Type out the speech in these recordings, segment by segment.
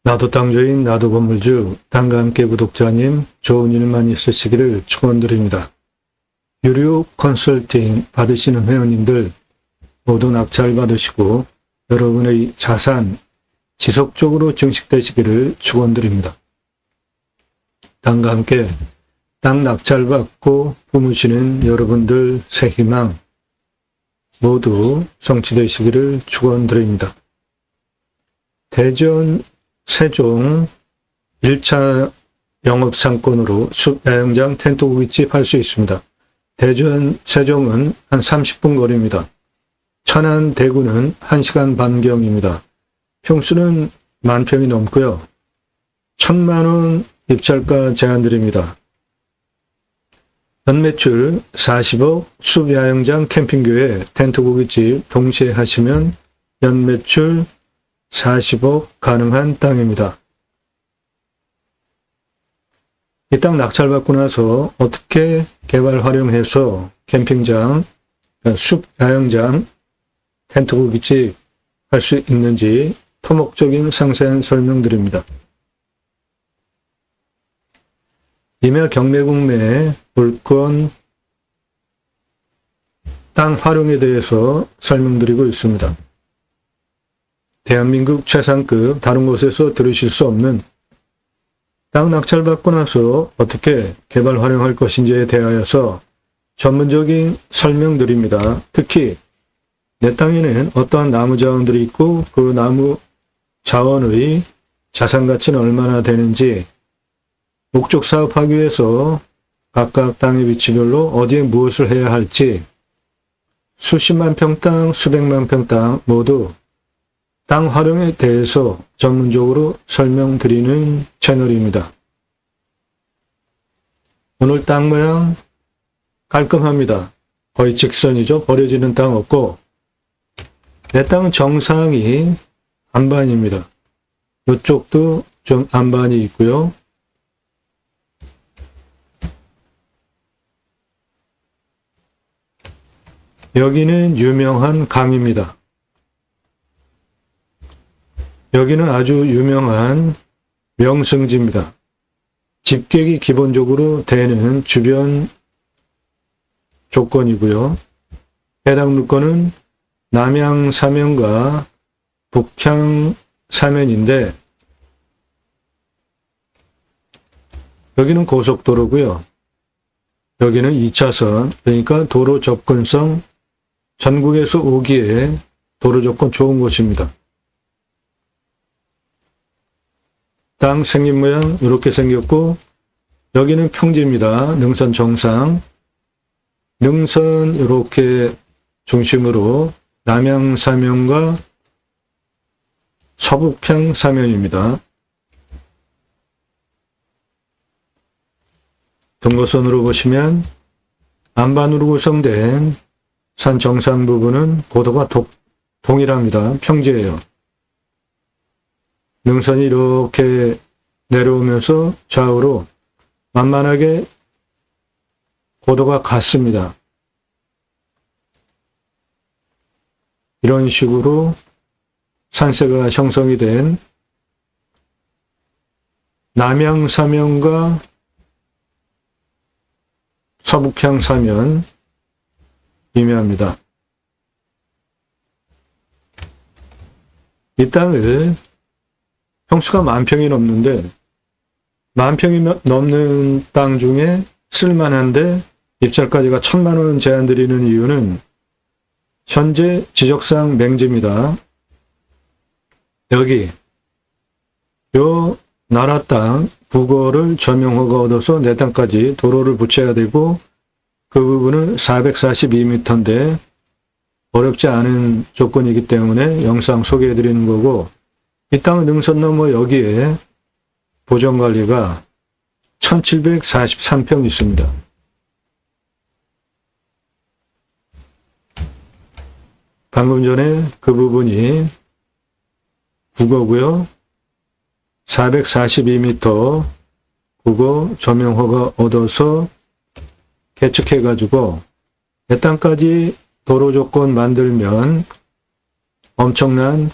나도 땅주인, 나도 건물주, 땅과 함께 구독자님, 좋은 일만 있으시기를 축원드립니다. 유료 컨설팅 받으시는 회원님들 모두 낙찰 받으시고 여러분의 자산 지속적으로 증식되시기를 축원드립니다. 땅과 함께 땅 낙찰 받고 품으시는 여러분들 새 희망 모두 성취되시기를 축원드립니다. 대전 세종 1차 영업상권으로 숲 야영장 텐트 고깃집 할 수 있습니다. 대전 세종은 한 30분 거리입니다. 천안 대구는 1시간 반경입니다. 평수는 10,000평이 넘고요. 1,000,000원 입찰가 제한드립니다. 연매출 40억, 숲 야영장 캠핑교회 텐트 고깃집 동시에 하시면 연매출 40억 가능한 땅입니다. 이 땅 낙찰받고 나서 어떻게 개발 활용해서 캠핑장, 숲 야영장, 텐트 고깃집 할 수 있는지 토목적인 상세한 설명드립니다. 임야 경매국내 물건 땅 활용에 대해서 설명드리고 있습니다. 대한민국 최상급 다른 곳에서 들으실 수 없는 땅 낙찰받고 나서 어떻게 개발 활용할 것인지에 대하여서 전문적인 설명드립니다. 특히 내 땅에는 어떠한 나무 자원들이 있고 그 나무 자원의 자산 가치는 얼마나 되는지, 목적 사업하기 위해서 각각 땅의 위치별로 어디에 무엇을 해야 할지, 수십만 평 땅, 수백만 평 땅 모두 땅 활용에 대해서 전문적으로 설명드리는 채널입니다. 오늘 땅 모양 깔끔합니다. 거의 직선이죠. 버려지는 땅 없고, 내 땅은 정상이 안반입니다. 이쪽도 좀 안반이 있고요. 여기는 유명한 강입니다. 여기는 아주 유명한 명승지입니다. 집객이 기본적으로 되는 주변 조건이고요. 해당 물건은 남향 사면과 북향 사면인데, 여기는 고속도로고요. 여기는 2차선, 그러니까 도로 접근성, 전국에서 오기에 도로 조건 좋은 곳입니다. 땅 생긴 모양 이렇게 생겼고, 여기는 평지입니다. 능선 정상. 능선 이렇게 중심으로 남향 사면과 서북향 사면입니다. 등고선으로 보시면 안반으로 구성된 산 정상 부분은 고도가 동일합니다. 평지예요. 능선이 이렇게 내려오면서 좌우로 만만하게 고도가 같습니다. 이런 식으로 산세가 형성이 된 남향 사면과 서북향 사면 임야입니다. 이 땅을 평수가 10,000평이 넘는데, 10,000평이 넘는 땅 중에 쓸만한데 입찰가지가 1,000,000원 제한드리는 이유는 현재 지적상 맹지입니다. 여기 요 나라 땅 부거를 점용허가 얻어서 내 땅까지 도로를 붙여야 되고, 그 부분은 442m인데 어렵지 않은 조건이기 때문에 영상 소개해 드리는 거고, 이 땅은 능선 너머 여기에 보전관리가 1,743평 있습니다. 방금 전에 그 부분이 국어고요. 442m 국어 점용허가 얻어서 개척해가지고 내 땅까지 도로 조건 만들면 엄청난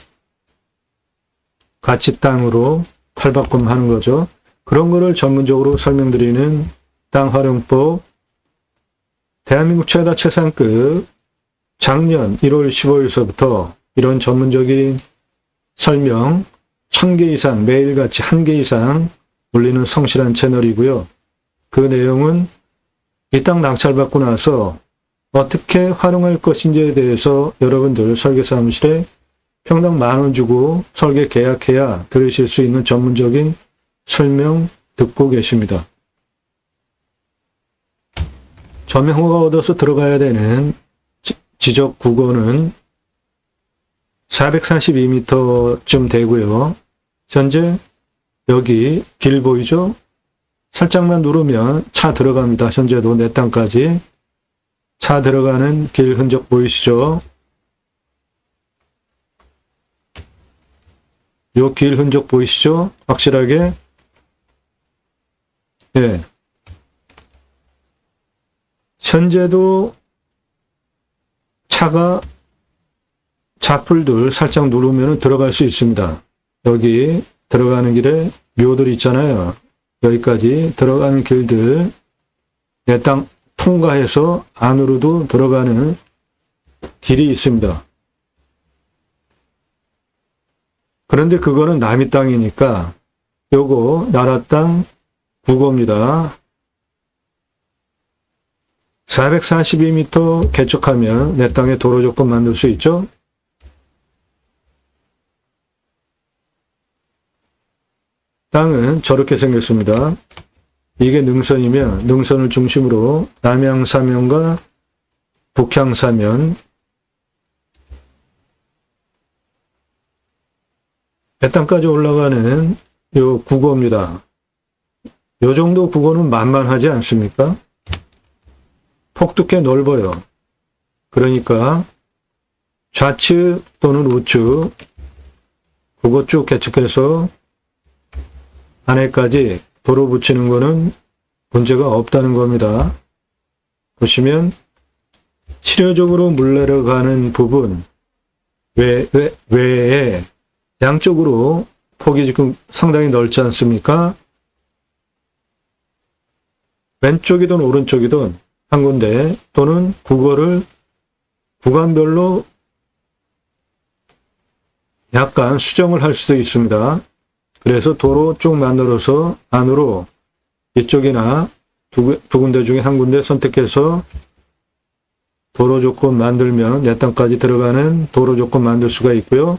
가치 땅으로 탈바꿈하는 거죠. 그런 거를 전문적으로 설명드리는 땅활용법, 대한민국 최다 최상급 작년 1월 15일서부터 이런 전문적인 설명 1000개 이상, 매일같이 1개 이상 올리는 성실한 채널이고요. 그 내용은 이 땅 낙찰받고 나서 어떻게 활용할 것인지에 대해서 여러분들 설계사무실에 평당 10,000원 주고 설계 계약해야 들으실 수 있는 전문적인 설명 듣고 계십니다. 전명허가 얻어서 들어가야 되는 지적 구간은 442m쯤 되고요. 현재 여기 길 보이죠? 살짝만 누르면 차 들어갑니다. 현재도 내 땅까지 차 들어가는 길 흔적 보이시죠? 요 길 흔적 보이시죠? 확실하게. 예. 현재도 차가 자풀들 살짝 누르면 들어갈 수 있습니다. 여기 들어가는 길에 묘들 있잖아요. 여기까지 들어가는 길들 내 땅 통과해서 안으로도 들어가는 길이 있습니다. 그런데 그거는 남의 땅이니까 요거 나라 땅 국어입니다. 442m 개척하면 내 땅에 도로 조건 만들 수 있죠? 땅은 저렇게 생겼습니다. 이게 능선이면 능선을 중심으로 남양사면과 북향사면, 내 땅까지 올라가는 요 국어입니다. 요 정도 국어는 만만하지 않습니까? 폭도 꽤 넓어요. 그러니까 좌측 또는 우측 국어 쭉 개척해서 안에까지 도로 붙이는 거는 문제가 없다는 겁니다. 보시면 치료적으로 물 내려가는 부분 외에 양쪽으로 폭이 지금 상당히 넓지 않습니까? 왼쪽이든 오른쪽이든 한 군데 또는 국어를 구간별로 약간 수정을 할 수도 있습니다. 그래서 도로 쭉 만들어서 안으로 이쪽이나 두 군데 중에 한 군데 선택해서 도로 조건 만들면 내 땅까지 들어가는 도로 조건 만들 수가 있고요.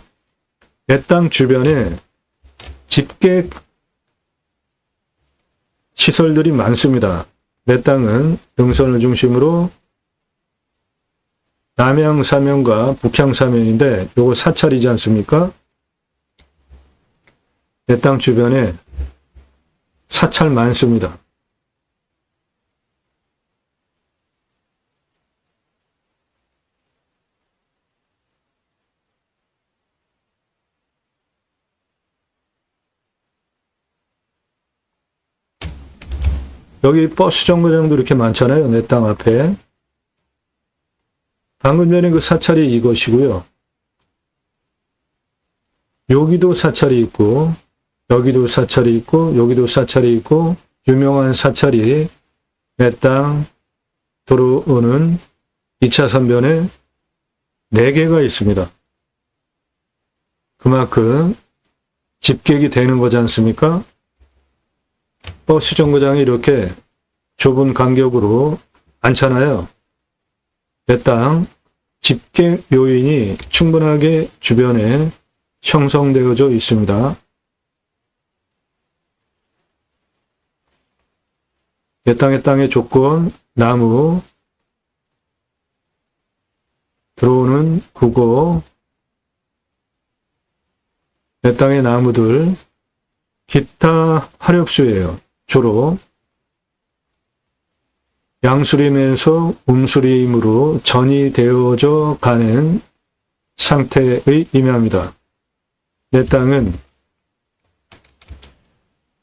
내 땅 주변에 집계 시설들이 많습니다. 내 땅은 능선을 중심으로 남양사면과 북향사면인데 요거 사찰이지 않습니까? 내 땅 주변에 사찰 많습니다. 여기 버스 정거장도 이렇게 많잖아요. 내 땅 앞에. 방금 전에 그 사찰이 이것이고요. 여기도 사찰이 있고 여기도 사찰이 있고 여기도 사찰이 있고 유명한 사찰이 내 땅 들어오는 2차 선변에 4개가 있습니다. 그만큼 집객이 되는 거지 않습니까? 버스 정거장이 이렇게 좁은 간격으로 많잖아요. 내 땅 집객 요인이 충분하게 주변에 형성되어져 있습니다. 내 땅의 조건, 나무, 들어오는 국어, 내 땅의 나무들, 기타 화력수예요. 주로 양수림에서 음수림으로 전이 되어져 가는 상태의 임야입니다. 내 땅은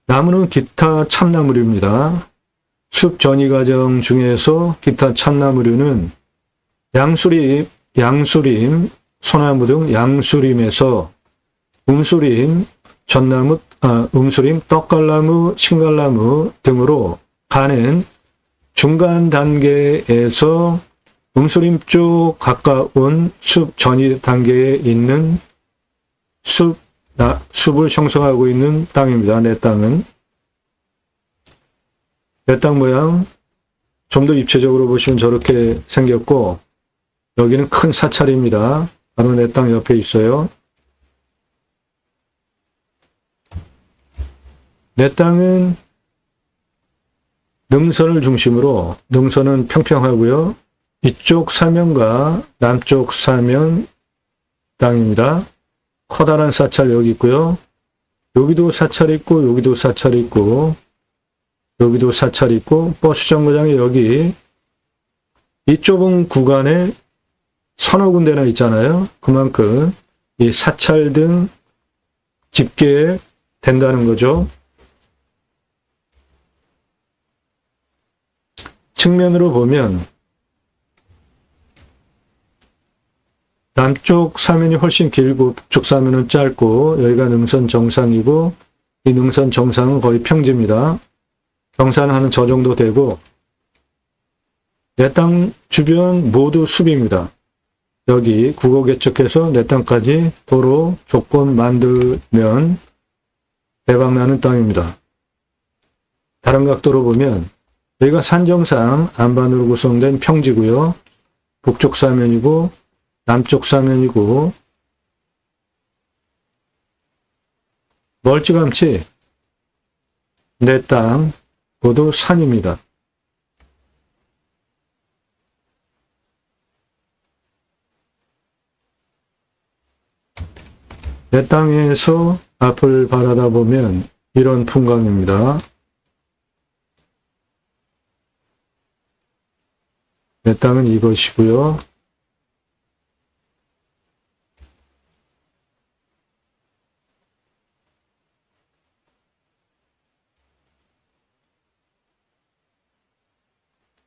나무는 기타 참나무류입니다. 숲 전이 과정 중에서 기타 참나무류는 양수림, 소나무 등 양수림에서 음수림, 음수림, 떡갈나무, 신갈나무 등으로 가는 중간 단계에서 음수림 쪽 가까운 숲 전이 단계에 있는 숲을 형성하고 있는 땅입니다. 내 땅은. 내 땅 모양 좀 더 입체적으로 보시면 저렇게 생겼고, 여기는 큰 사찰입니다. 바로 내 땅 옆에 있어요. 내 땅은 능선을 중심으로, 능선은 평평하고요. 이쪽 사면과 남쪽 사면 땅입니다. 커다란 사찰 여기 있고요. 여기도 사찰 있고, 여기도 사찰 있고, 여기도 사찰 있고, 버스 정거장이 여기 이 좁은 구간에 서너 군데나 있잖아요. 그만큼 이 사찰 등 집계 된다는 거죠. 측면으로 보면 남쪽 사면이 훨씬 길고 북쪽 사면은 짧고, 여기가 능선 정상이고, 이 능선 정상은 거의 평지입니다. 경산하는 저 정도 되고, 내 땅 주변 모두 숲입니다. 여기 국어 개척해서 내 땅까지 도로 조건 만들면 대박나는 땅입니다. 다른 각도로 보면 여기가 산정상 안반으로 구성된 평지고요. 북쪽 사면이고 남쪽 사면이고, 멀찌감치 내 땅 모두 산입니다. 내 땅에서 앞을 바라다 보면 이런 풍광입니다. 내 땅은 이것이고요.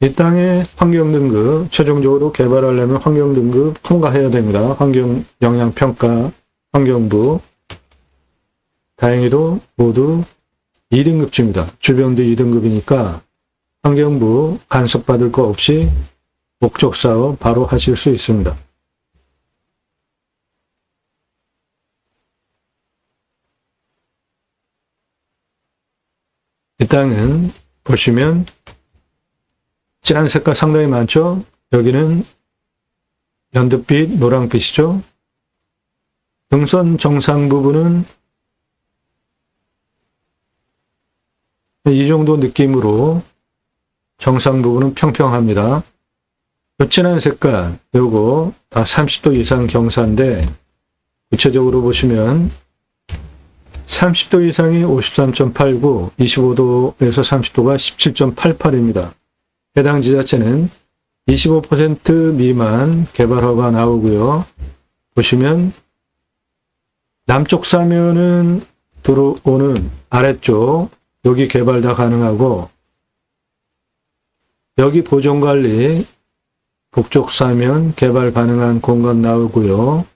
이 땅의 환경등급, 최종적으로 개발하려면 환경등급 통과해야 됩니다. 환경영향평가, 환경부. 다행히도 모두 2등급지입니다. 주변도 2등급이니까 환경부 간섭받을 거 없이 목적 사업 바로 하실 수 있습니다. 이 땅은 보시면 진한 색깔 상당히 많죠? 여기는 연두빛, 노랑빛이죠? 능선 정상 부분은 이 정도 느낌으로 정상 부분은 평평합니다. 요 진한 색깔, 요거 다 30도 이상 경사인데, 구체적으로 보시면 30도 이상이 53.89, 25도에서 30도가 17.88입니다. 해당 지자체는 25% 미만 개발허가 나오고요. 보시면 남쪽 사면은 들어오는 아래쪽, 여기 개발 다 가능하고, 여기 보존관리, 북쪽 사면 개발 가능한 공간 나오고요.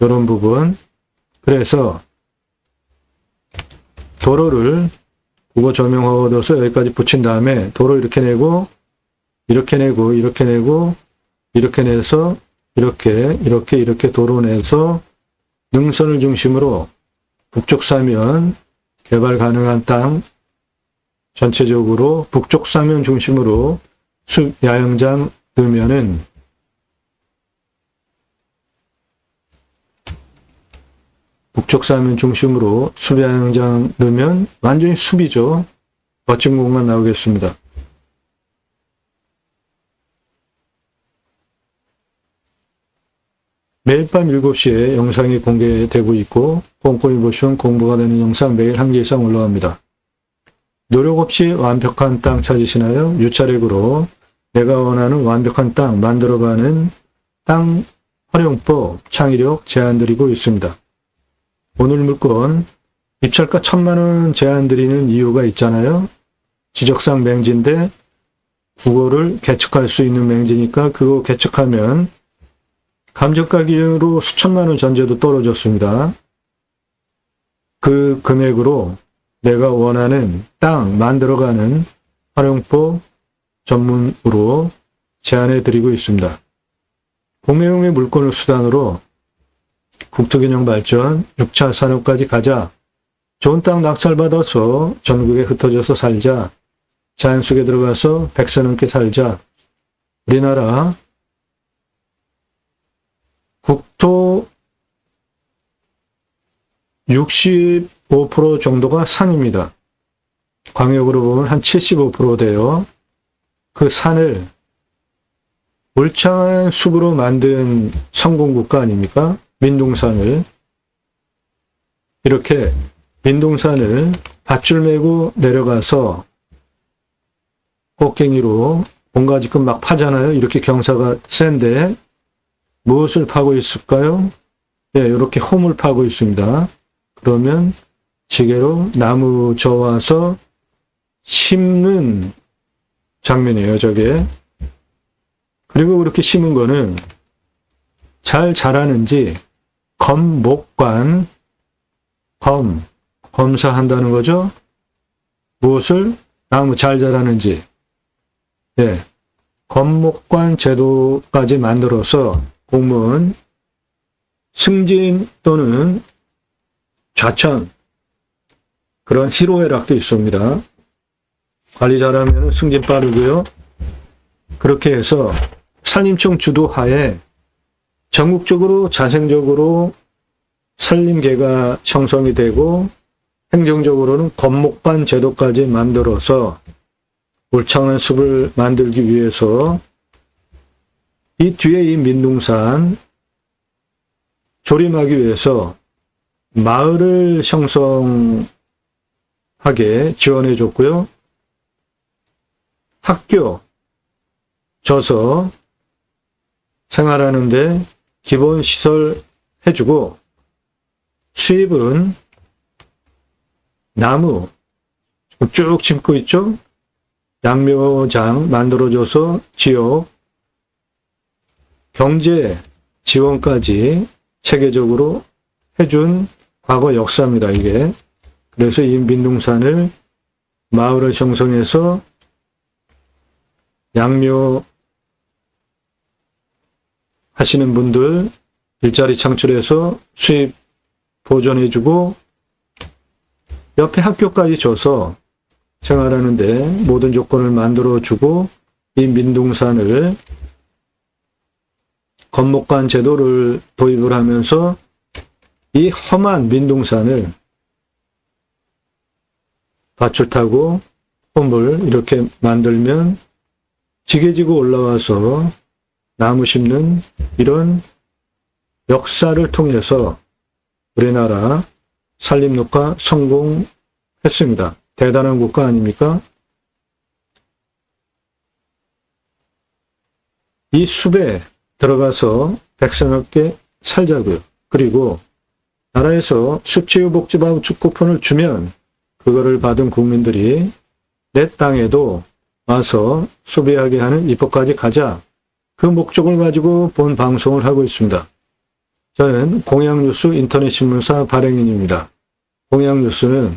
이런 부분. 그래서 도로를 국어 조명허가 얻어서 여기까지 붙인 다음에 도로 이렇게 내고, 이렇게 내고, 이렇게 내고, 이렇게 내서 이렇게 도로 내서 능선을 중심으로 북쪽 사면 개발 가능한 땅 전체적으로 북쪽 사면 중심으로 숲 야영장 넣으면은 북쪽 사면 중심으로 숲 야영장 넣으면 완전히 숲이죠. 멋진 공간 나오겠습니다. 매일 밤 7시에 영상이 공개되고 있고, 꼼꼼히 보시면 공부가 되는 영상 매일 1개 이상 올라갑니다. 노력 없이 완벽한 땅 찾으시나요? 유차력으로 내가 원하는 완벽한 땅 만들어가는 땅 활용법, 창의력 제안 드리고 있습니다. 오늘 물건 입찰가 1,000만원 제안 드리는 이유가 있잖아요. 지적상 맹지인데 국어를 개척할 수 있는 맹지니까 그거 개척하면 감정가 기준으로 수천만원 전제도 떨어졌습니다. 그 금액으로 내가 원하는 땅 만들어가는 활용법 전문으로 제안해 드리고 있습니다. 공매용의 물건을 수단으로 국토균형 발전, 6차 산업까지 가자. 좋은 땅 낙찰받아서 전국에 흩어져서 살자. 자연 속에 들어가서 100세 넘게 살자. 우리나라 국토 65% 정도가 산입니다. 광역으로 보면 한 75% 돼요. 그 산을 울창한 숲으로 만든 성공국가 아닙니까? 민둥산을. 이렇게 민둥산을 밧줄 메고 내려가서 꽃갱이로 공가지금 막 파잖아요. 이렇게 경사가 센데 무엇을 파고 있을까요? 네, 이렇게 홈을 파고 있습니다. 그러면 지게로 나무 저어와서 심는 장면이에요, 저게. 그리고 그렇게 심은 거는 잘 자라는지 검목관, 검사한다는 거죠. 무엇을? 나무 잘 자라는지. 네, 검목관 제도까지 만들어서 공무원 승진 또는 좌천, 그런 희로애락도 있습니다. 관리 잘하면 승진 빠르고요. 그렇게 해서 산림청 주도하에 전국적으로 자생적으로 산림계가 형성이 되고 행정적으로는 검목관 제도까지 만들어서 울창한 숲을 만들기 위해서 이 뒤에 이 민둥산 조림하기 위해서 마을을 형성하게 지원해 줬고요. 학교, 저서 생활하는데 기본 시설 해주고 수입은 나무 쭉 심고 있죠. 양묘장 만들어줘서 지역 경제 지원까지 체계적으로 해준 과거 역사입니다, 이게. 그래서 이 민둥산을 마을을 형성해서 양묘 하시는 분들 일자리 창출해서 수입 보존해주고 옆에 학교까지 줘서 생활하는데 모든 조건을 만들어주고 이 민둥산을 건목관 제도를 도입을 하면서 이 험한 민둥산을 밧줄 타고 홈을 이렇게 만들면 지게지고 올라와서 나무 심는 이런 역사를 통해서 우리나라 산림녹화 성공했습니다. 대단한 국가 아닙니까? 이 숲에 들어가서 100세 넘게 살자고요. 그리고 나라에서 숲치유복지법 쿠폰을 주면 그거를 받은 국민들이 내 땅에도 와서 소비하게 하는 입법까지 가자. 그 목적을 가지고 본 방송을 하고 있습니다. 저는 공양뉴스 인터넷신문사 발행인입니다. 공양뉴스는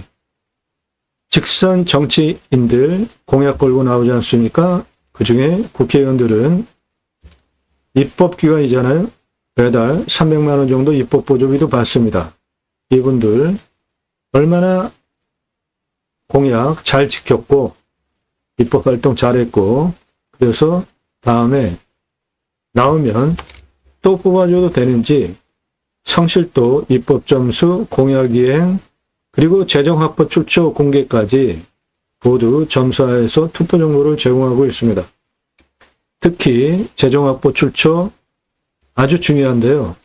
직선 정치인들 공약 걸고 나오지 않습니까? 그 중에 국회의원들은 입법기관이잖아요. 매달 300만 원 정도 입법보조비도 받습니다. 이분들 얼마나 공약 잘 지켰고 입법활동 잘했고 그래서 다음에 나오면 또 뽑아줘도 되는지 성실도, 입법점수, 공약이행, 그리고 재정확보 출처 공개까지 모두 점수화해서 투표 정보를 제공하고 있습니다. 특히 재정확보 출처 아주 중요한데요.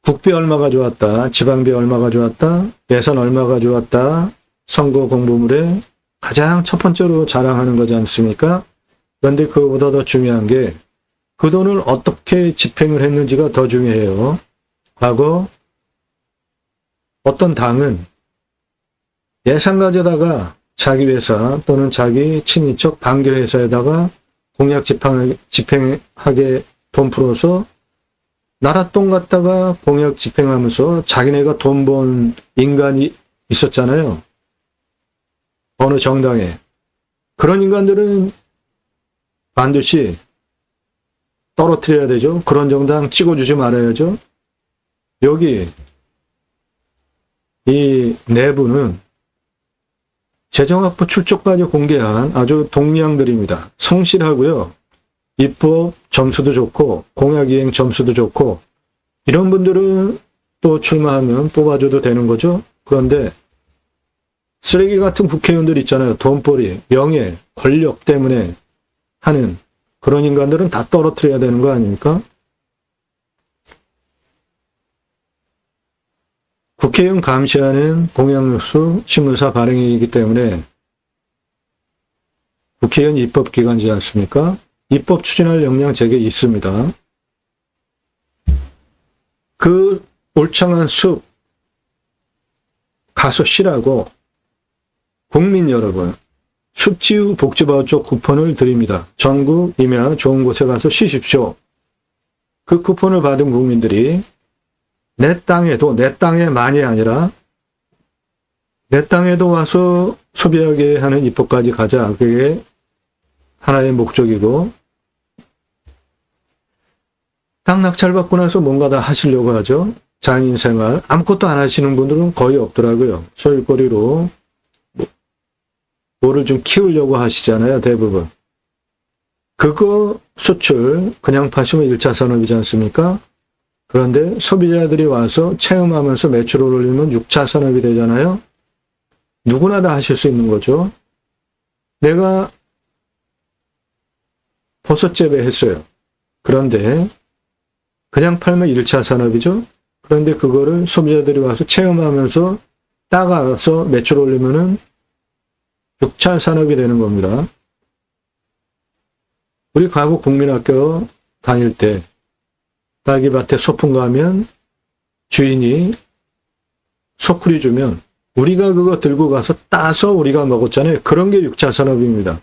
국비 얼마가 좋았다, 지방비 얼마가 좋았다, 예산 얼마가 좋았다, 선거 공보물에 가장 첫 번째로 자랑하는 거지 않습니까? 그런데 그거보다 더 중요한 게 그 돈을 어떻게 집행을 했는지가 더 중요해요. 과거 어떤 당은 예산 가져다가 자기 회사 또는 자기 친인척 반겨회사에다가 공약 집행하게 돈 풀어서 나라 똥 갖다가 공약 집행하면서 자기네가 돈 번 인간이 있었잖아요. 어느 정당에. 그런 인간들은 반드시 떨어뜨려야 되죠. 그런 정당 찍어주지 말아야죠. 여기 이 내부는 재정학부 출처까지 공개한 아주 동량들입니다. 성실하고요. 입법 점수도 좋고 공약 이행 점수도 좋고 이런 분들은 또 출마하면 뽑아줘도 되는 거죠. 그런데 쓰레기 같은 국회의원들 있잖아요. 돈벌이, 명예, 권력 때문에 하는 그런 인간들은 다 떨어뜨려야 되는 거 아닙니까? 국회의원 감시하는 공약뉴스 신문사 발행이기 때문에 국회의원 입법기관이지 않습니까? 입법 추진할 역량 제게 있습니다. 그 울창한 숲 가서 쉬라고 국민 여러분 숲지우 복지바우 쪽 쿠폰을 드립니다. 전국이며 좋은 곳에 가서 쉬십시오. 그 쿠폰을 받은 국민들이 내 땅에도 내 땅에만이 아니라 내 땅에도 와서 소비하게 하는 입법까지 가자. 그게 하나의 목적이고 땅 낙찰받고 나서 뭔가 다 하시려고 하죠. 장인생활 아무것도 안 하시는 분들은 거의 없더라고요. 소일거리로 뭐를 좀 키우려고 하시잖아요. 대부분. 그거 수출 그냥 파시면 1차 산업이지 않습니까? 그런데 소비자들이 와서 체험하면서 매출을 올리면 6차 산업이 되잖아요. 누구나 다 하실 수 있는 거죠. 내가 버섯 재배했어요. 그런데 그냥 팔면 1차 산업이죠. 그런데 그거를 소비자들이 와서 체험하면서 따가서 매출 올리면은 6차 산업이 되는 겁니다. 우리 과거 국민학교 다닐 때 딸기밭에 소풍 가면 주인이 소쿠리 주면 우리가 그거 들고 가서 따서 우리가 먹었잖아요. 그런 게 6차 산업입니다.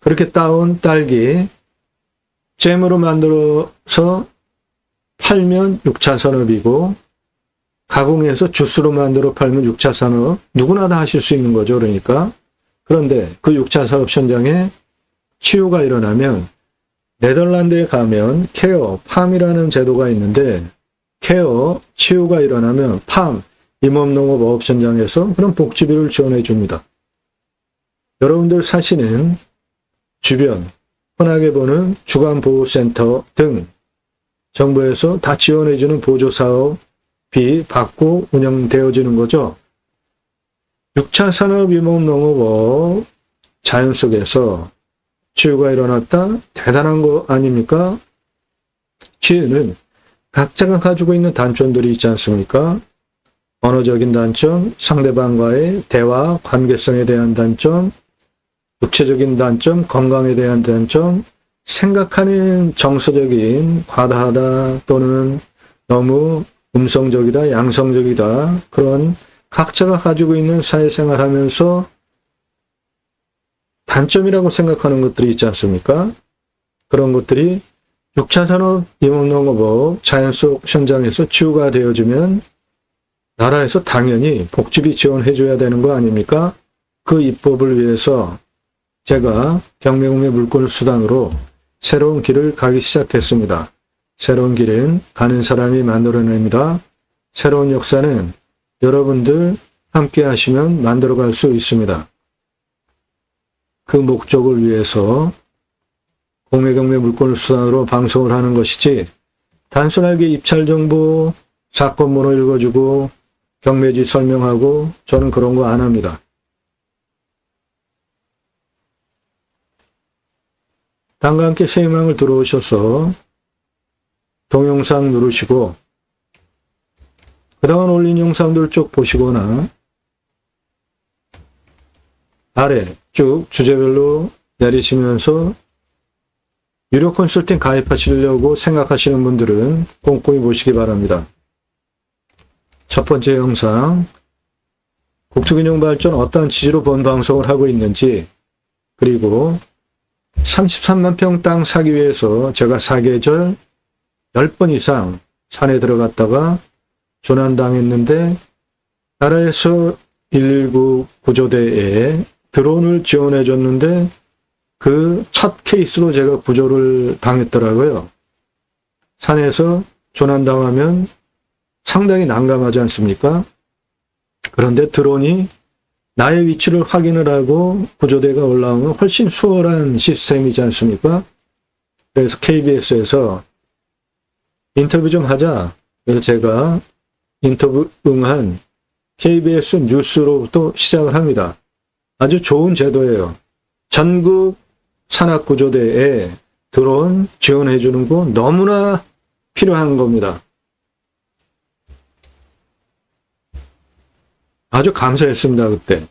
그렇게 따온 딸기 잼으로 만들어서 팔면 6차 산업이고 가공해서 주스로 만들어 팔면 6차 산업 누구나 다 하실 수 있는 거죠. 그러니까 그런데 그 6차 산업 현장에 치유가 일어나면 네덜란드에 가면 케어, 팜이라는 제도가 있는데 케어, 치유가 일어나면 팜, 임업농업 어업 현장에서 그런 복지비를 지원해 줍니다. 여러분들 사시는 주변, 흔하게 보는 주간보호센터 등 정부에서 다 지원해 주는 보조사업비 받고 운영되어지는 거죠. 6차 산업 임업농업업 자연 속에서 치유가 일어났다? 대단한 거 아닙니까? 치유는 각자가 가지고 있는 단점들이 있지 않습니까? 언어적인 단점, 상대방과의 대화, 관계성에 대한 단점, 육체적인 단점, 건강에 대한 단점, 생각하는 정서적인 과다하다 또는 너무 음성적이다, 양성적이다 그런 각자가 가지고 있는 사회생활 하면서 단점이라고 생각하는 것들이 있지 않습니까? 그런 것들이 6차 산업 임업농업업 자연 속 현장에서 치유가 되어지면 나라에서 당연히 복지비 지원해 줘야 되는 거 아닙니까? 그 입법을 위해서 제가 경매공매 물권 수단으로 새로운 길을 가기 시작했습니다. 새로운 길은 가는 사람이 만들어냅니다. 새로운 역사는 여러분들 함께 하시면 만들어갈 수 있습니다. 그 목적을 위해서 공매경매 물권을 수단으로 방송을 하는 것이지 단순하게 입찰정보, 사건번호 읽어주고 경매지 설명하고 저는 그런 거 안 합니다. 당과 함께 새 희망을 들어오셔서 동영상 누르시고 그동안 올린 영상들 쭉 보시거나 아래 쭉 주제별로 내리시면서 유료 컨설팅 가입하시려고 생각하시는 분들은 꼼꼼히 보시기 바랍니다. 첫 번째 영상, 국토균형 발전 어떠한 취지로 본 방송을 하고 있는지, 그리고 33만 평 땅 사기 위해서 제가 사계절 10번 이상 산에 들어갔다가 조난당했는데 나라에서 119 구조대에 드론을 지원해 줬는데 그 첫 케이스로 제가 구조를 당했더라고요. 산에서 조난당하면 상당히 난감하지 않습니까? 그런데 드론이 나의 위치를 확인을 하고 구조대가 올라오면 훨씬 수월한 시스템이지 않습니까? 그래서 KBS에서 인터뷰 좀 하자. 그래서 제가 인터뷰 응한 KBS 뉴스로부터 시작을 합니다. 아주 좋은 제도예요. 전국 산악구조대에 드론 지원해 주는 거 너무나 필요한 겁니다. 아주 감사했습니다, 그때.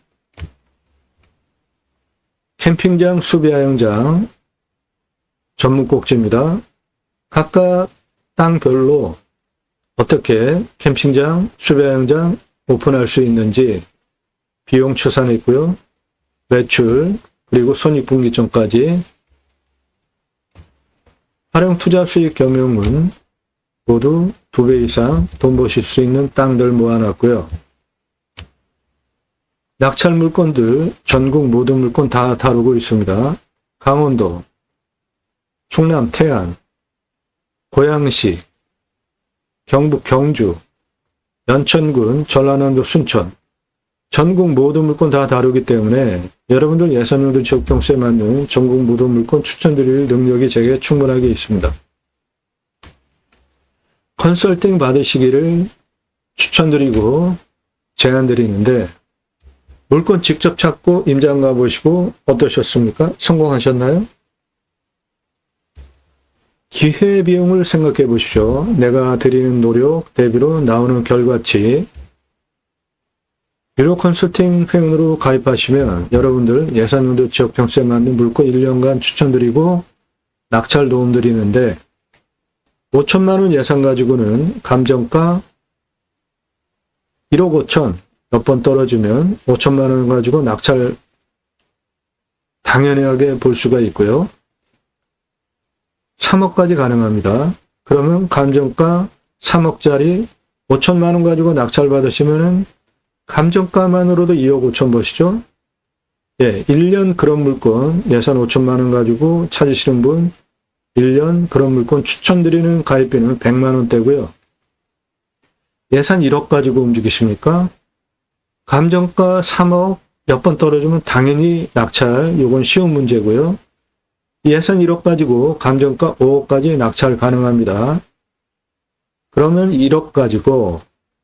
캠핑장, 수비야영장, 전문 꼭지입니다. 각각 땅별로 어떻게 캠핑장, 수비야영장 오픈할 수 있는지 비용 추산했고요. 매출, 그리고 손익분기점까지 활용 투자 수익 경영은 모두 2배 이상 돈 버실 수 있는 땅들 모아놨고요. 낙찰 물건들 전국 모든 물건 다 다루고 있습니다. 강원도, 충남 태안, 고양시, 경북 경주, 연천군, 전라남도 순천, 전국 모든 물건 다 다루기 때문에 여러분들 예산용도 지역병수에 맞는 전국 모든 물건 추천드릴 능력이 제게 충분하게 있습니다. 컨설팅 받으시기를 추천드리고 제안드리는데 물건 직접 찾고 임장 가보시고 어떠셨습니까? 성공하셨나요? 기회비용을 생각해 보십시오. 내가 드리는 노력 대비로 나오는 결과치. 유료 컨설팅 회원으로 가입하시면 여러분들 예산용도 지역평수에 맞는 물건 1년간 추천드리고 낙찰 도움 드리는데 5천만 원 예산 가지고는 감정가 1억 5천 몇 번 떨어지면 5천만 원 가지고 낙찰 당연하게 볼 수가 있고요. 3억까지 가능합니다. 그러면 감정가 3억짜리 5천만 원 가지고 낙찰 받으시면은 감정가만으로도 2억 5천 버시죠? 예, 1년 그런 물건 예산 5천만 원 가지고 찾으시는 분 1년 그런 물건 추천드리는 가입비는 100만 원대고요. 예산 1억 가지고 움직이십니까? 감정가 3억 몇 번 떨어지면 당연히 낙찰, 이건 쉬운 문제고요. 예산 1억 가지고 감정가 5억까지 낙찰 가능합니다. 그러면 1억 가지고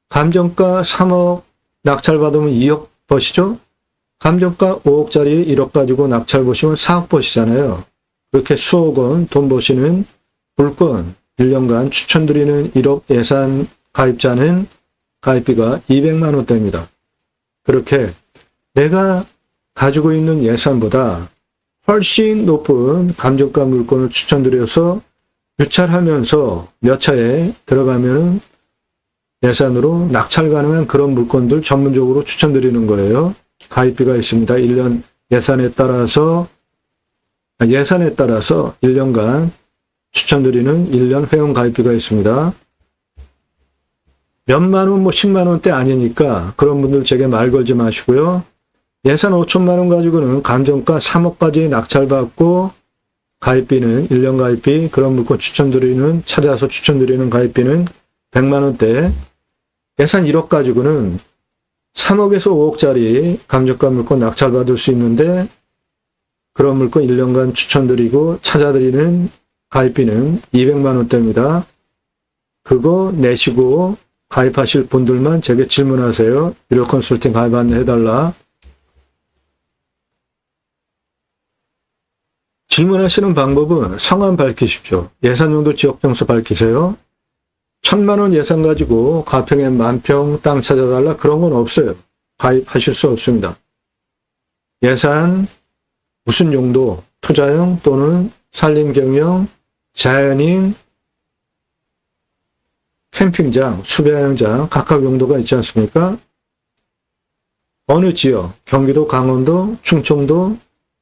감정가 3억 낙찰 받으면 2억 버시죠? 감정가 5억짜리 1억 가지고 낙찰 보시면 4억 버시잖아요. 그렇게 수억 원 돈 버시는 물건 1년간 추천드리는 1억 예산 가입자는 가입비가 200만 원대입니다. 그렇게 내가 가지고 있는 예산보다 훨씬 높은 감정가 물건을 추천드려서 유찰하면서 몇 차에 들어가면 예산으로 낙찰 가능한 그런 물건들 전문적으로 추천드리는 거예요. 가입비가 있습니다. 1년 예산에 따라서 1년간 추천드리는 1년 회원 가입비가 있습니다. 몇만 원, 10만 원대 아니니까 그런 분들 제게 말 걸지 마시고요. 예산 5천만 원 가지고는 감정가 3억까지 낙찰받고 가입비는 1년 가입비, 그런 물건 찾아서 추천드리는 가입비는 100만 원대, 예산 1억 가지고는 3억에서 5억짜리 감정가 물건 낙찰받을 수 있는데 그런 물건 1년간 추천드리고 찾아드리는 가입비는 200만 원대입니다. 그거 내시고 가입하실 분들만 제게 질문하세요. 유료 컨설팅 가입 안내해달라. 질문하시는 방법은 성함 밝히십시오. 예산용도 지역병수 밝히세요. 1,000만 원 예산 가지고 가평에 만평 땅 찾아달라 그런 건 없어요. 가입하실 수 없습니다. 예산 무슨 용도, 투자용 또는 산림경영, 자연인, 캠핑장, 수배야영장 각각 용도가 있지 않습니까? 어느 지역, 경기도, 강원도, 충청도,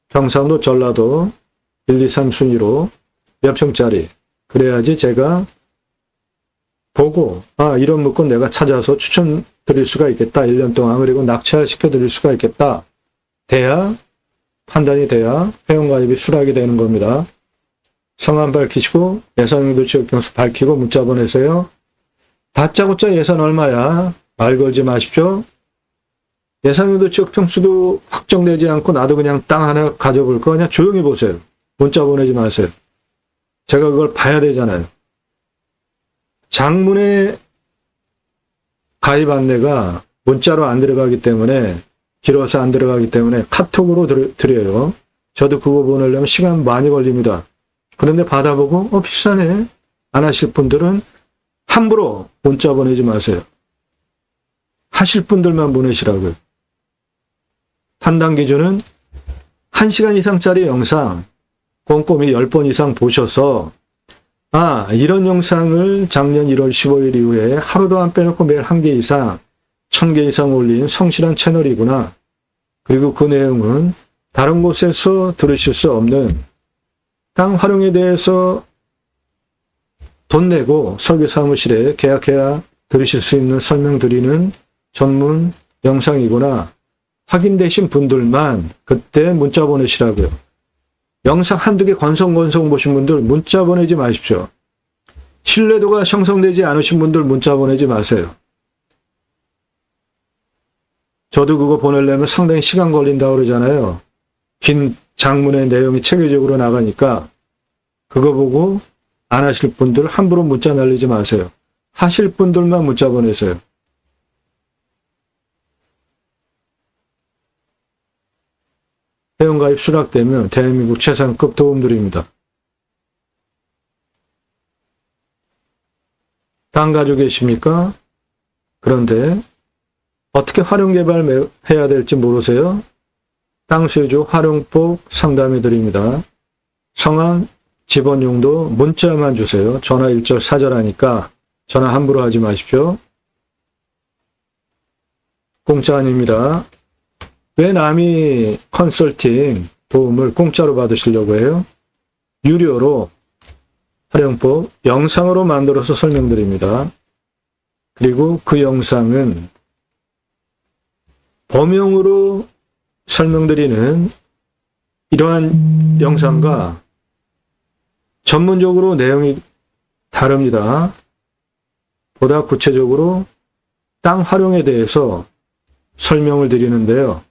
경상도, 전라도 1, 2, 3 순위로 몇 평짜리, 그래야지 제가 보고 이런 물건 내가 찾아서 추천드릴 수가 있겠다. 1년 동안. 그리고 낙찰시켜 드릴 수가 있겠다. 판단이 돼야 회원가입이 수락이 되는 겁니다. 성함 밝히시고 예산용도 지역평수 밝히고 문자 보내세요. 다짜고짜 예산 얼마야? 말 걸지 마십시오. 예산용도 지역평수도 확정되지 않고 나도 그냥 땅 하나 가져볼 거 그냥 조용히 보세요. 문자 보내지 마세요. 제가 그걸 봐야 되잖아요. 장문의 가입 안내가 문자로 안 들어가기 때문에 길어서 안 들어가기 때문에 카톡으로 드려요. 저도 그거 보내려면 시간 많이 걸립니다. 그런데 받아보고 비싸네. 안 하실 분들은 함부로 문자 보내지 마세요. 하실 분들만 보내시라고요. 판단 기준은 1시간 이상짜리 영상 꼼꼼히 10번 이상 보셔서 이런 영상을 작년 1월 15일 이후에 하루도 안 빼놓고 매일 1개 이상 1000개 이상 올린 성실한 채널이구나. 그리고 그 내용은 다른 곳에서 들으실 수 없는 땅 활용에 대해서 돈 내고 설계사무실에 계약해야 들으실 수 있는 설명드리는 전문 영상이구나. 확인되신 분들만 그때 문자 보내시라고요. 영상 한두 개 건성건성 보신 분들 문자 보내지 마십시오. 신뢰도가 형성되지 않으신 분들 문자 보내지 마세요. 저도 그거 보내려면 상당히 시간 걸린다고 그러잖아요. 긴 장문의 내용이 체계적으로 나가니까 그거 보고 안 하실 분들 함부로 문자 날리지 마세요. 하실 분들만 문자 보내세요. 회원가입 수락되면 대한민국 최상급 도움드립니다. 땅 가지고 계십니까? 그런데 어떻게 활용개발해야 될지 모르세요? 땅수요주 활용법 상담해 드립니다. 성함, 집원용도 문자만 주세요. 전화 1절 4절 하니까 전화 함부로 하지 마십시오. 공짜 아닙니다. 왜 남이 컨설팅 도움을 공짜로 받으시려고 해요? 유료로 활용법 영상으로 만들어서 설명드립니다. 그리고 그 영상은 범용으로 설명드리는 이러한 영상과 전문적으로 내용이 다릅니다. 보다 구체적으로 땅 활용에 대해서 설명을 드리는데요.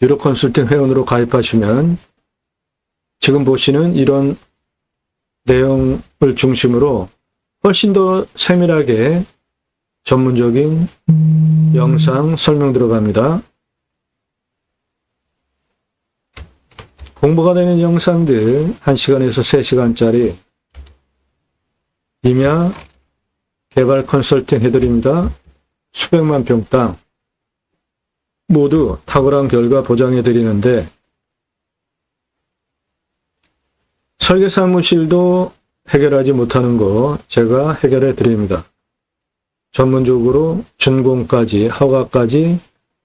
유료 컨설팅 회원으로 가입하시면 지금 보시는 이런 내용을 중심으로 훨씬 더 세밀하게 전문적인 영상 설명 들어갑니다. 공부가 되는 영상들 1시간에서 3시간짜리 임야 개발 컨설팅 해드립니다. 수백만 평 땅 모두 탁월한 결과 보장해 드리는데 설계사무실도 해결하지 못하는 거 제가 해결해 드립니다. 전문적으로 준공까지 허가까지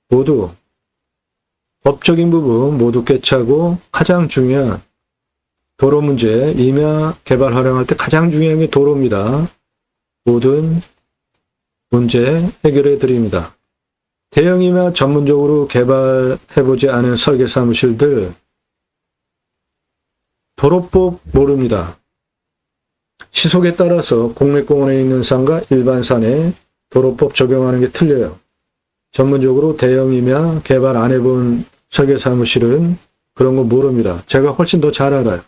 모두 법적인 부분 모두 꿰차고 가장 중요한 도로 문제, 임야 개발 활용할 때 가장 중요한 게 도로입니다. 모든 문제 해결해 드립니다. 대형 임야 전문적으로 개발해보지 않은 설계사무실들 도로법 모릅니다. 시속에 따라서 공립공원에 있는 산과 일반 산에 도로법 적용하는 게 틀려요. 전문적으로 대형 임야 개발 안 해본 설계사무실은 그런 거 모릅니다. 제가 훨씬 더 잘 알아요.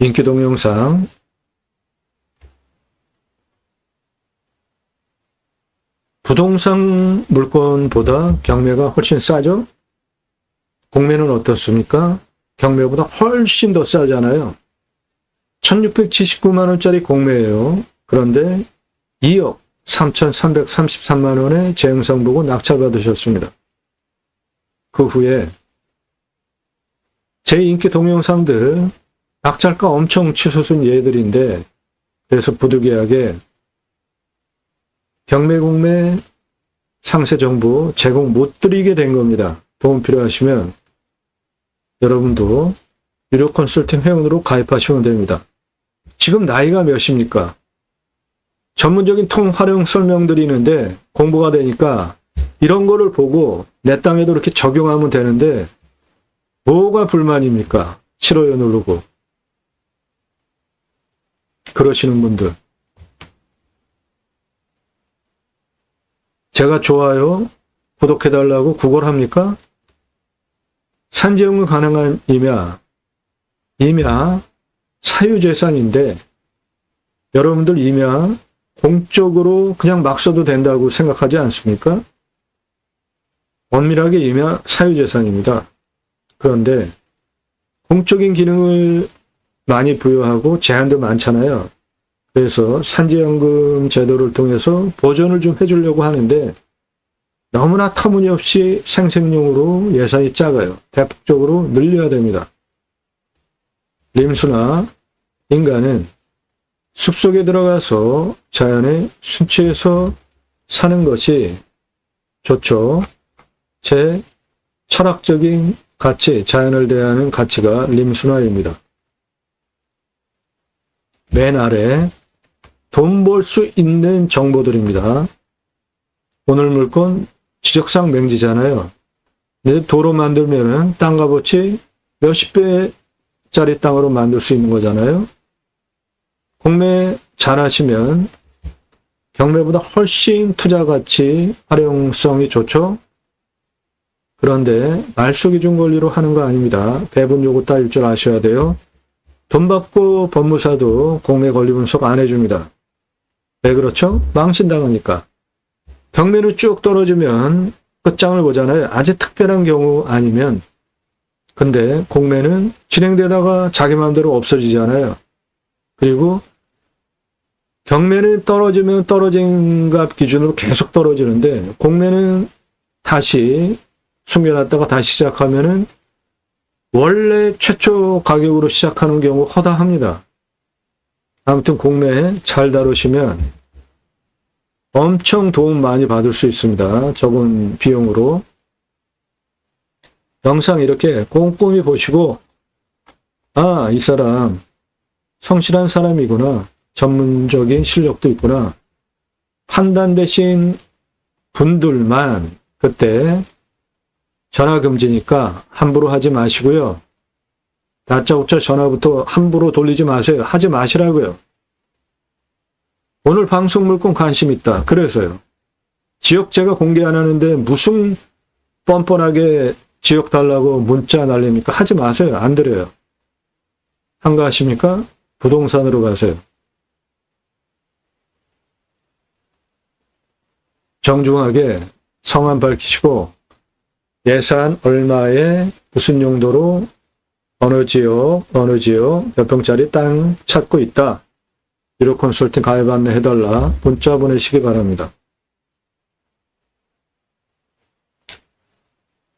인기 동영상 부동산 물건보다 경매가 훨씬 싸죠? 공매는 어떻습니까? 경매보다 훨씬 더 싸잖아요. 1679만 원짜리 공매예요. 그런데 2억 3,333만 원의 재영상 보고 낙찰받으셨습니다. 그 후에 제 인기 동영상들 낙찰가 엄청 치솟은 예들인데 그래서 부득이하게 경매 공매 상세 정보 제공 못 드리게 된 겁니다. 도움 필요하시면 여러분도 유료 컨설팅 회원으로 가입하시면 됩니다. 지금 나이가 몇입니까? 전문적인 통 활용 설명들이 있는데 공부가 되니까 이런 거를 보고 내 땅에도 이렇게 적용하면 되는데 뭐가 불만입니까? 싫어요 누르고. 그러시는 분들. 제가 좋아요, 구독해달라고 구걸합니까? 산지연금 가능한 임야 사유재산인데 여러분들 임야 공적으로 그냥 막 써도 된다고 생각하지 않습니까? 엄밀하게 임야 사유재산입니다. 그런데 공적인 기능을 많이 부여하고 제한도 많잖아요. 그래서 산지연금 제도를 통해서 보전을 좀 해주려고 하는데 너무나 터무니없이 생색용으로 예산이 작아요. 대폭적으로 늘려야 됩니다. 림수나 인간은 숲속에 들어가서 자연에 순치해서 사는 것이 좋죠. 제 철학적인 가치, 자연을 대하는 가치가 림순화입니다. 맨 아래 돈 벌 수 있는 정보들입니다. 오늘 물건 지적상 맹지잖아요. 근데 도로 만들면은 땅값어치 몇십 배짜리 땅으로 만들 수 있는 거잖아요. 공매 잘하시면 경매보다 훨씬 투자 가치, 활용성이 좋죠. 그런데 말소기준 권리로 하는 거 아닙니다. 배분 요구 따질 줄 아셔야 돼요. 돈 받고 법무사도 공매 권리 분석 안 해줍니다. 왜 그렇죠? 망신당하니까. 경매는 쭉 떨어지면 끝장을 보잖아요. 아주 특별한 경우 아니면. 근데 공매는 진행되다가 자기 마음대로 없어지잖아요. 그리고 경매는 떨어지면 떨어진 값 기준으로 계속 떨어지는데 공매는 다시 숨겨놨다가 다시 시작하면은 원래 최초 가격으로 시작하는 경우 허다합니다. 아무튼 공매 잘 다루시면 엄청 도움 많이 받을 수 있습니다. 적은 비용으로. 영상 이렇게 꼼꼼히 보시고 아, 이 사람 성실한 사람이구나. 전문적인 실력도 있구나. 판단되신 분들만 그때 전화 금지니까 함부로 하지 마시고요. 다짜고짜 전화부터 함부로 돌리지 마세요. 하지 마시라고요. 오늘 방송 물건 관심 있다. 그래서요. 지역 제가 공개 안 하는데 무슨 뻔뻔하게 지역 달라고 문자 날립니까? 하지 마세요. 안 드려요. 한가하십니까? 부동산으로 가세요. 정중하게 성함 밝히시고 예산 얼마에 무슨 용도로 어느 지역 몇 평짜리 땅 찾고 있다. 유료 컨설팅 가입 안내 해달라. 문자 보내시기 바랍니다.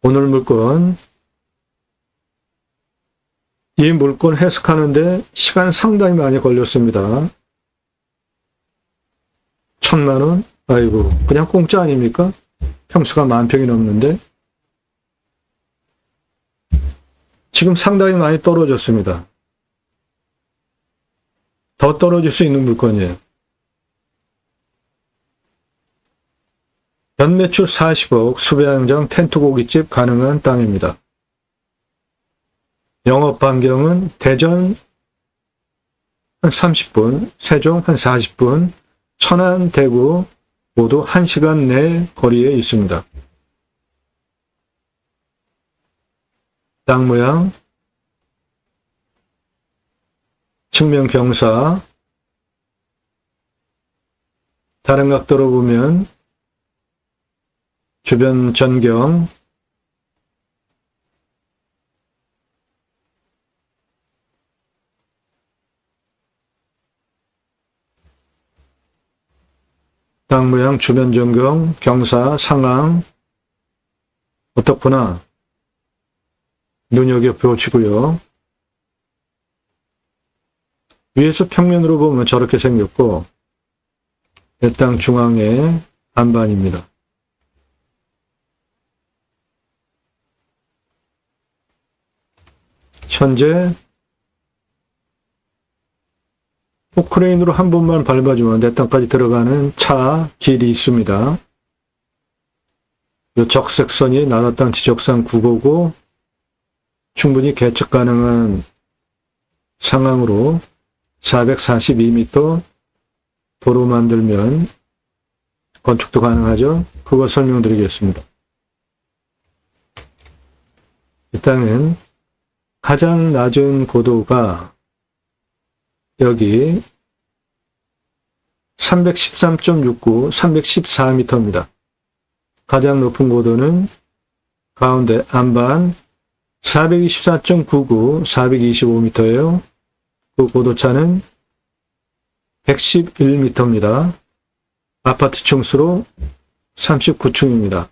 오늘 물건 이 물건 해석하는데 시간 상당히 많이 걸렸습니다. 1,000만 원? 아이고 그냥 공짜 아닙니까? 평수가 10,000평이 넘는데 지금 상당히 많이 떨어졌습니다. 더 떨어질 수 있는 물건이에요. 연매출 40억, 수배양장 텐트 고깃집 가능한 땅입니다. 영업 반경은 대전 한 30분, 세종 한 40분, 천안, 대구 모두 1시간 내 거리에 있습니다. 땅 모양, 측면 경사, 다른 각도로 보면 주변 전경, 땅 모양, 주변 전경, 경사, 상황 어떻구나 눈여겨보시고요. 위에서 평면으로 보면 저렇게 생겼고 내 땅 중앙에 안반입니다. 현재 크레인으로 한 번만 밟아주면 내 땅까지 들어가는 차 길이 있습니다. 이 적색선이 나라 땅 지적상 9고고 충분히 개척 가능한 상황으로 442m 도로 만들면 건축도 가능하죠. 그거 설명드리겠습니다. 이 땅은 가장 낮은 고도가 여기 313.69, 314m입니다. 가장 높은 고도는 가운데 안반 424.99, 425m예요. 그 고도차는 111m입니다. 아파트 층수로 39층입니다.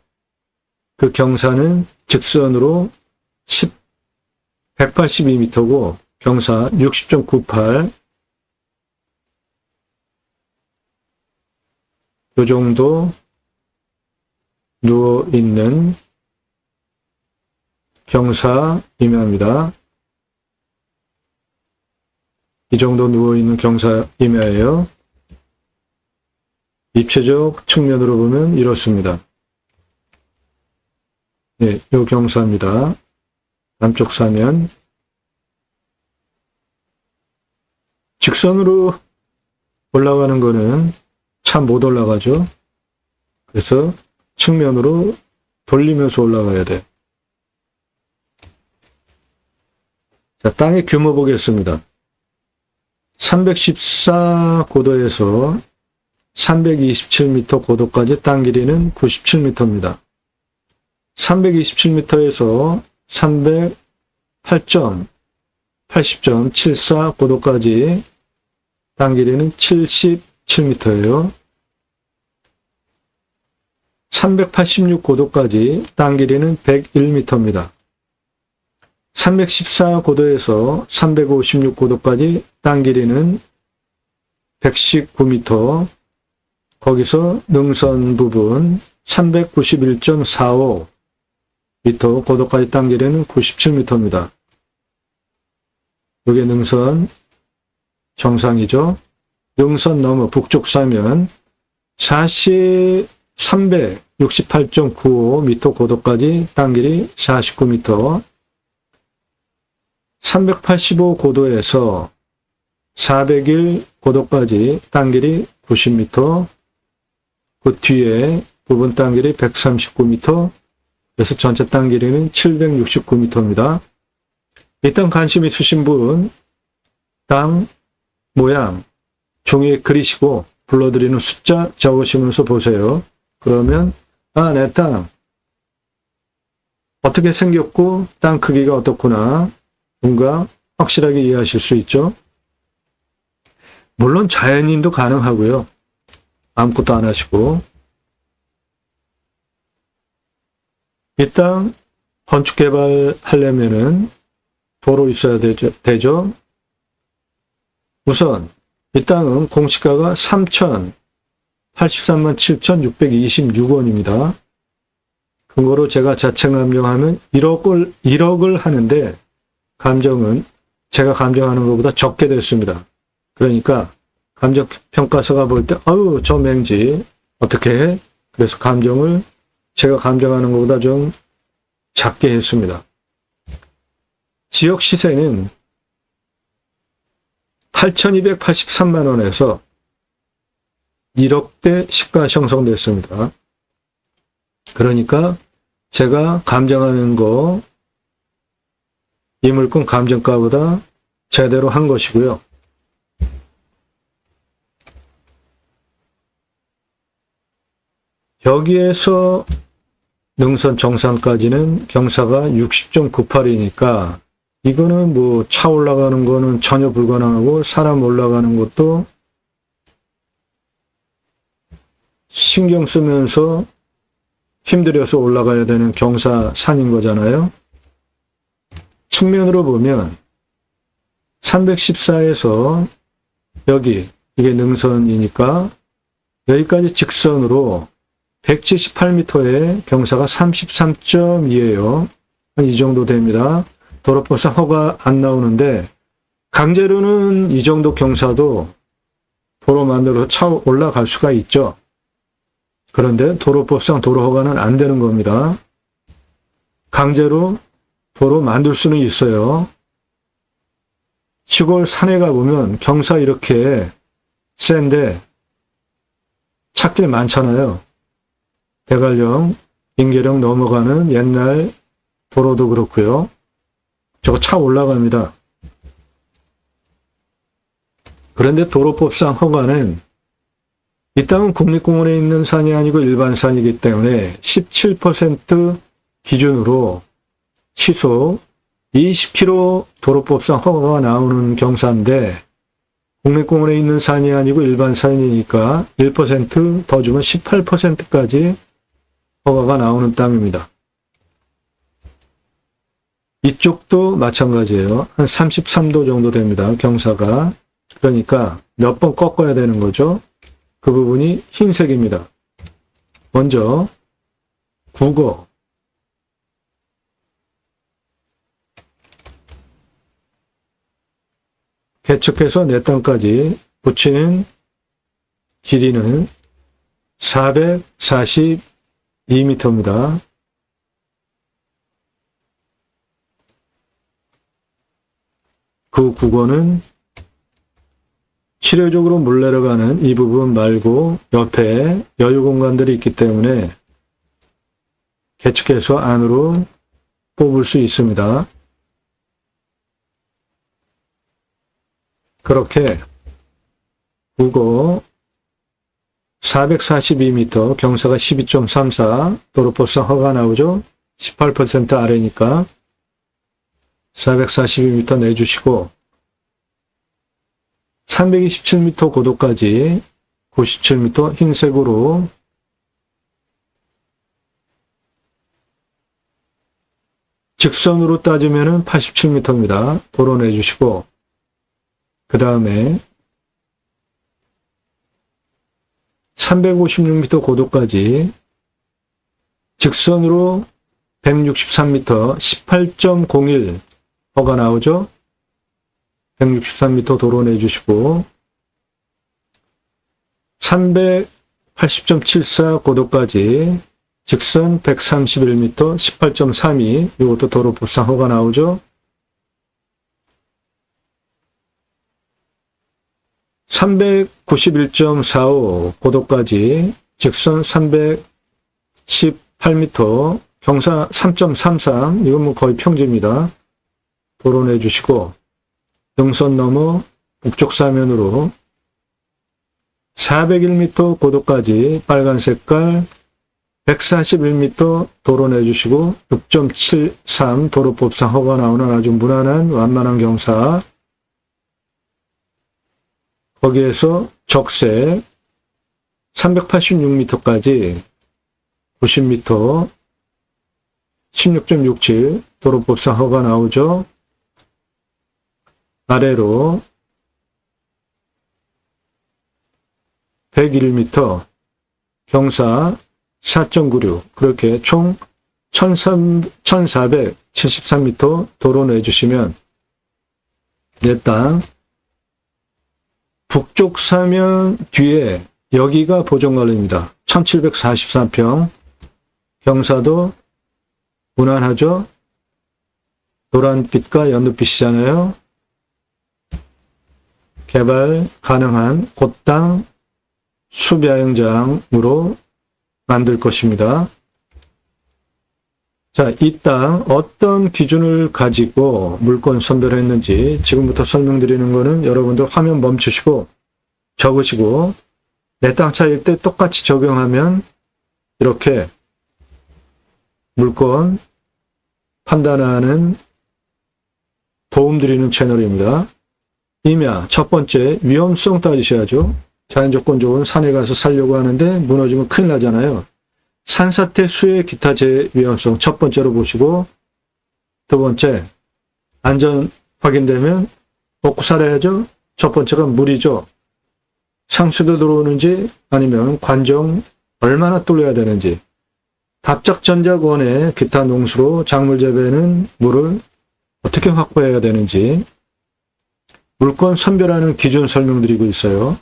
그 경사는 직선으로 182m고 경사 60.98. 요 정도 누워있는 경사 임야입니다. 이 정도 누워있는 경사 임야예요. 입체적 측면으로 보면 이렇습니다. 네, 요 경사입니다. 남쪽 사면. 직선으로 올라가는 거는 참 못 올라가죠. 그래서 측면으로 돌리면서 올라가야 돼. 자, 땅의 규모 보겠습니다. 314 고도에서 327m 고도까지 땅 길이는 97m입니다. 327m에서 308.80.74 고도까지 땅 길이는 77m예요. 386 고도까지 땅 길이는 101m입니다. 314 고도에서 356 고도까지 땅 길이는 119m. 거기서 능선 부분 391.45m 고도까지 땅 길이는 97m입니다. 이게 능선 정상이죠. 능선 넘어 북쪽 사면 368.95m 고도까지 땅 길이 49m. 385 고도에서 401 고도까지 땅 길이 90m. 그 뒤에 부분 땅 길이 139m. 그래서 전체 땅 길이는 769m입니다. 이 땅 관심 있으신 분, 땅 모양 종이에 그리시고 불러드리는 숫자 적으시면서 보세요. 그러면 내 땅 어떻게 생겼고 땅 크기가 어떻구나 뭔가 확실하게 이해하실 수 있죠. 물론 자연인도 가능하고요. 아무것도 안 하시고. 이 땅 건축 개발하려면은 도로 있어야 되죠. 우선 이 땅은 공시가가 3,083만 7,626원입니다. 그거로 제가 자체 감정하면 1억을 하는데 감정은 제가 감정하는 것보다 적게 됐습니다. 그러니까 감정평가서가 볼 때 저 맹지 어떻게 해? 그래서 감정을 제가 감정하는 것보다 좀 작게 했습니다. 지역 시세는 8,283만 원에서 1억대 시가 형성됐습니다. 그러니까 제가 감정하는 거 이 물건 감정가보다 제대로 한 것이고요. 여기에서 능선 정상까지는 경사가 60.98이니까 이거는 뭐 차 올라가는 거는 전혀 불가능하고 사람 올라가는 것도 신경 쓰면서 힘들여서 올라가야 되는 경사산인 거잖아요. 측면으로 보면 314에서 여기 이게 능선이니까 여기까지 직선으로 178m에 경사가 33.2예요. 이 정도 됩니다. 도로법상 허가 안 나오는데 강제로는 이 정도 경사도 도로 만들어서 차 올라갈 수가 있죠. 그런데 도로법상 도로 허가는 안 되는 겁니다. 강제로 도로 만들 수는 있어요. 시골 산에 가보면 경사 이렇게 센데 찾길 많잖아요. 대관령, 인계령 넘어가는 옛날 도로도 그렇고요. 저거 차 올라갑니다. 그런데 도로법상 허가는 이 땅은 국립공원에 있는 산이 아니고 일반 산이기 때문에 17% 기준으로 시속 20km 도로법상 허가가 나오는 경사인데 국립공원에 있는 산이 아니고 일반 산이니까 1%더 주면 18%까지 허가가 나오는 땅입니다. 이쪽도 마찬가지예요. 한 33도 정도 됩니다. 경사가. 그러니까 몇 번 꺾어야 되는 거죠. 그 부분이 흰색입니다. 먼저 국어. 개척해서 내 땅까지 붙이는 길이는 442m입니다. 그 국어는 실효적으로 물 내려가는 이 부분 말고 옆에 여유 공간들이 있기 때문에 개척해서 안으로 뽑을 수 있습니다. 그렇게 국어 442m, 경사가 12.34, 도로법상 허가 나오죠? 18% 아래니까 442m 내주시고 327m 고도까지 97m 흰색으로 직선으로 따지면 87m입니다. 도로 내주시고 그 다음에 356m 고도까지 직선으로 163m 18.01 허가 나오죠? 163m 도로 내주시고 380.74 고도까지 직선 131m 18.32 이것도 도로법상 허가 나오죠? 391.45 고도까지 직선 318m 경사 3.33 이건 뭐 거의 평지입니다. 도로 내주시고 등선 넘어 북쪽 사면으로 401m 고도까지 빨간 색깔 141m 도로 내주시고 6.73 도로법상 허가 나오는 아주 무난한 완만한 경사 거기에서 적색 386m까지 90m 16.67 도로법상 허가 나오죠. 아래로 101m 경사 4.96 그렇게 총 1473m 도로 내주시면 내 땅 북쪽 사면 뒤에 여기가 보존관리입니다. 1744평 경사도 무난하죠. 노란빛과 연두빛이잖아요. 개발 가능한 곧땅 수비야영장으로 만들 것입니다. 자, 이 땅 어떤 기준을 가지고 물건 선별했는지 지금부터 설명드리는 거는 여러분들 화면 멈추시고 적으시고 내 땅 차일 때 똑같이 적용하면 이렇게 물건 판단하는 도움드리는 채널입니다. 임야, 첫 번째 위험성 따지셔야죠. 자연조건 좋은 산에 가서 살려고 하는데 무너지면 큰일 나잖아요. 산사태, 수해, 기타 재해 위험성 첫 번째로 보시고 두 번째 안전 확인되면 먹고 살아야죠. 첫 번째가 물이죠. 상수도 들어오는지 아니면 관정 얼마나 뚫려야 되는지 답작전자권의 기타 농수로 작물 재배는 물을 어떻게 확보해야 되는지 물건 선별하는 기준 설명드리고 있어요.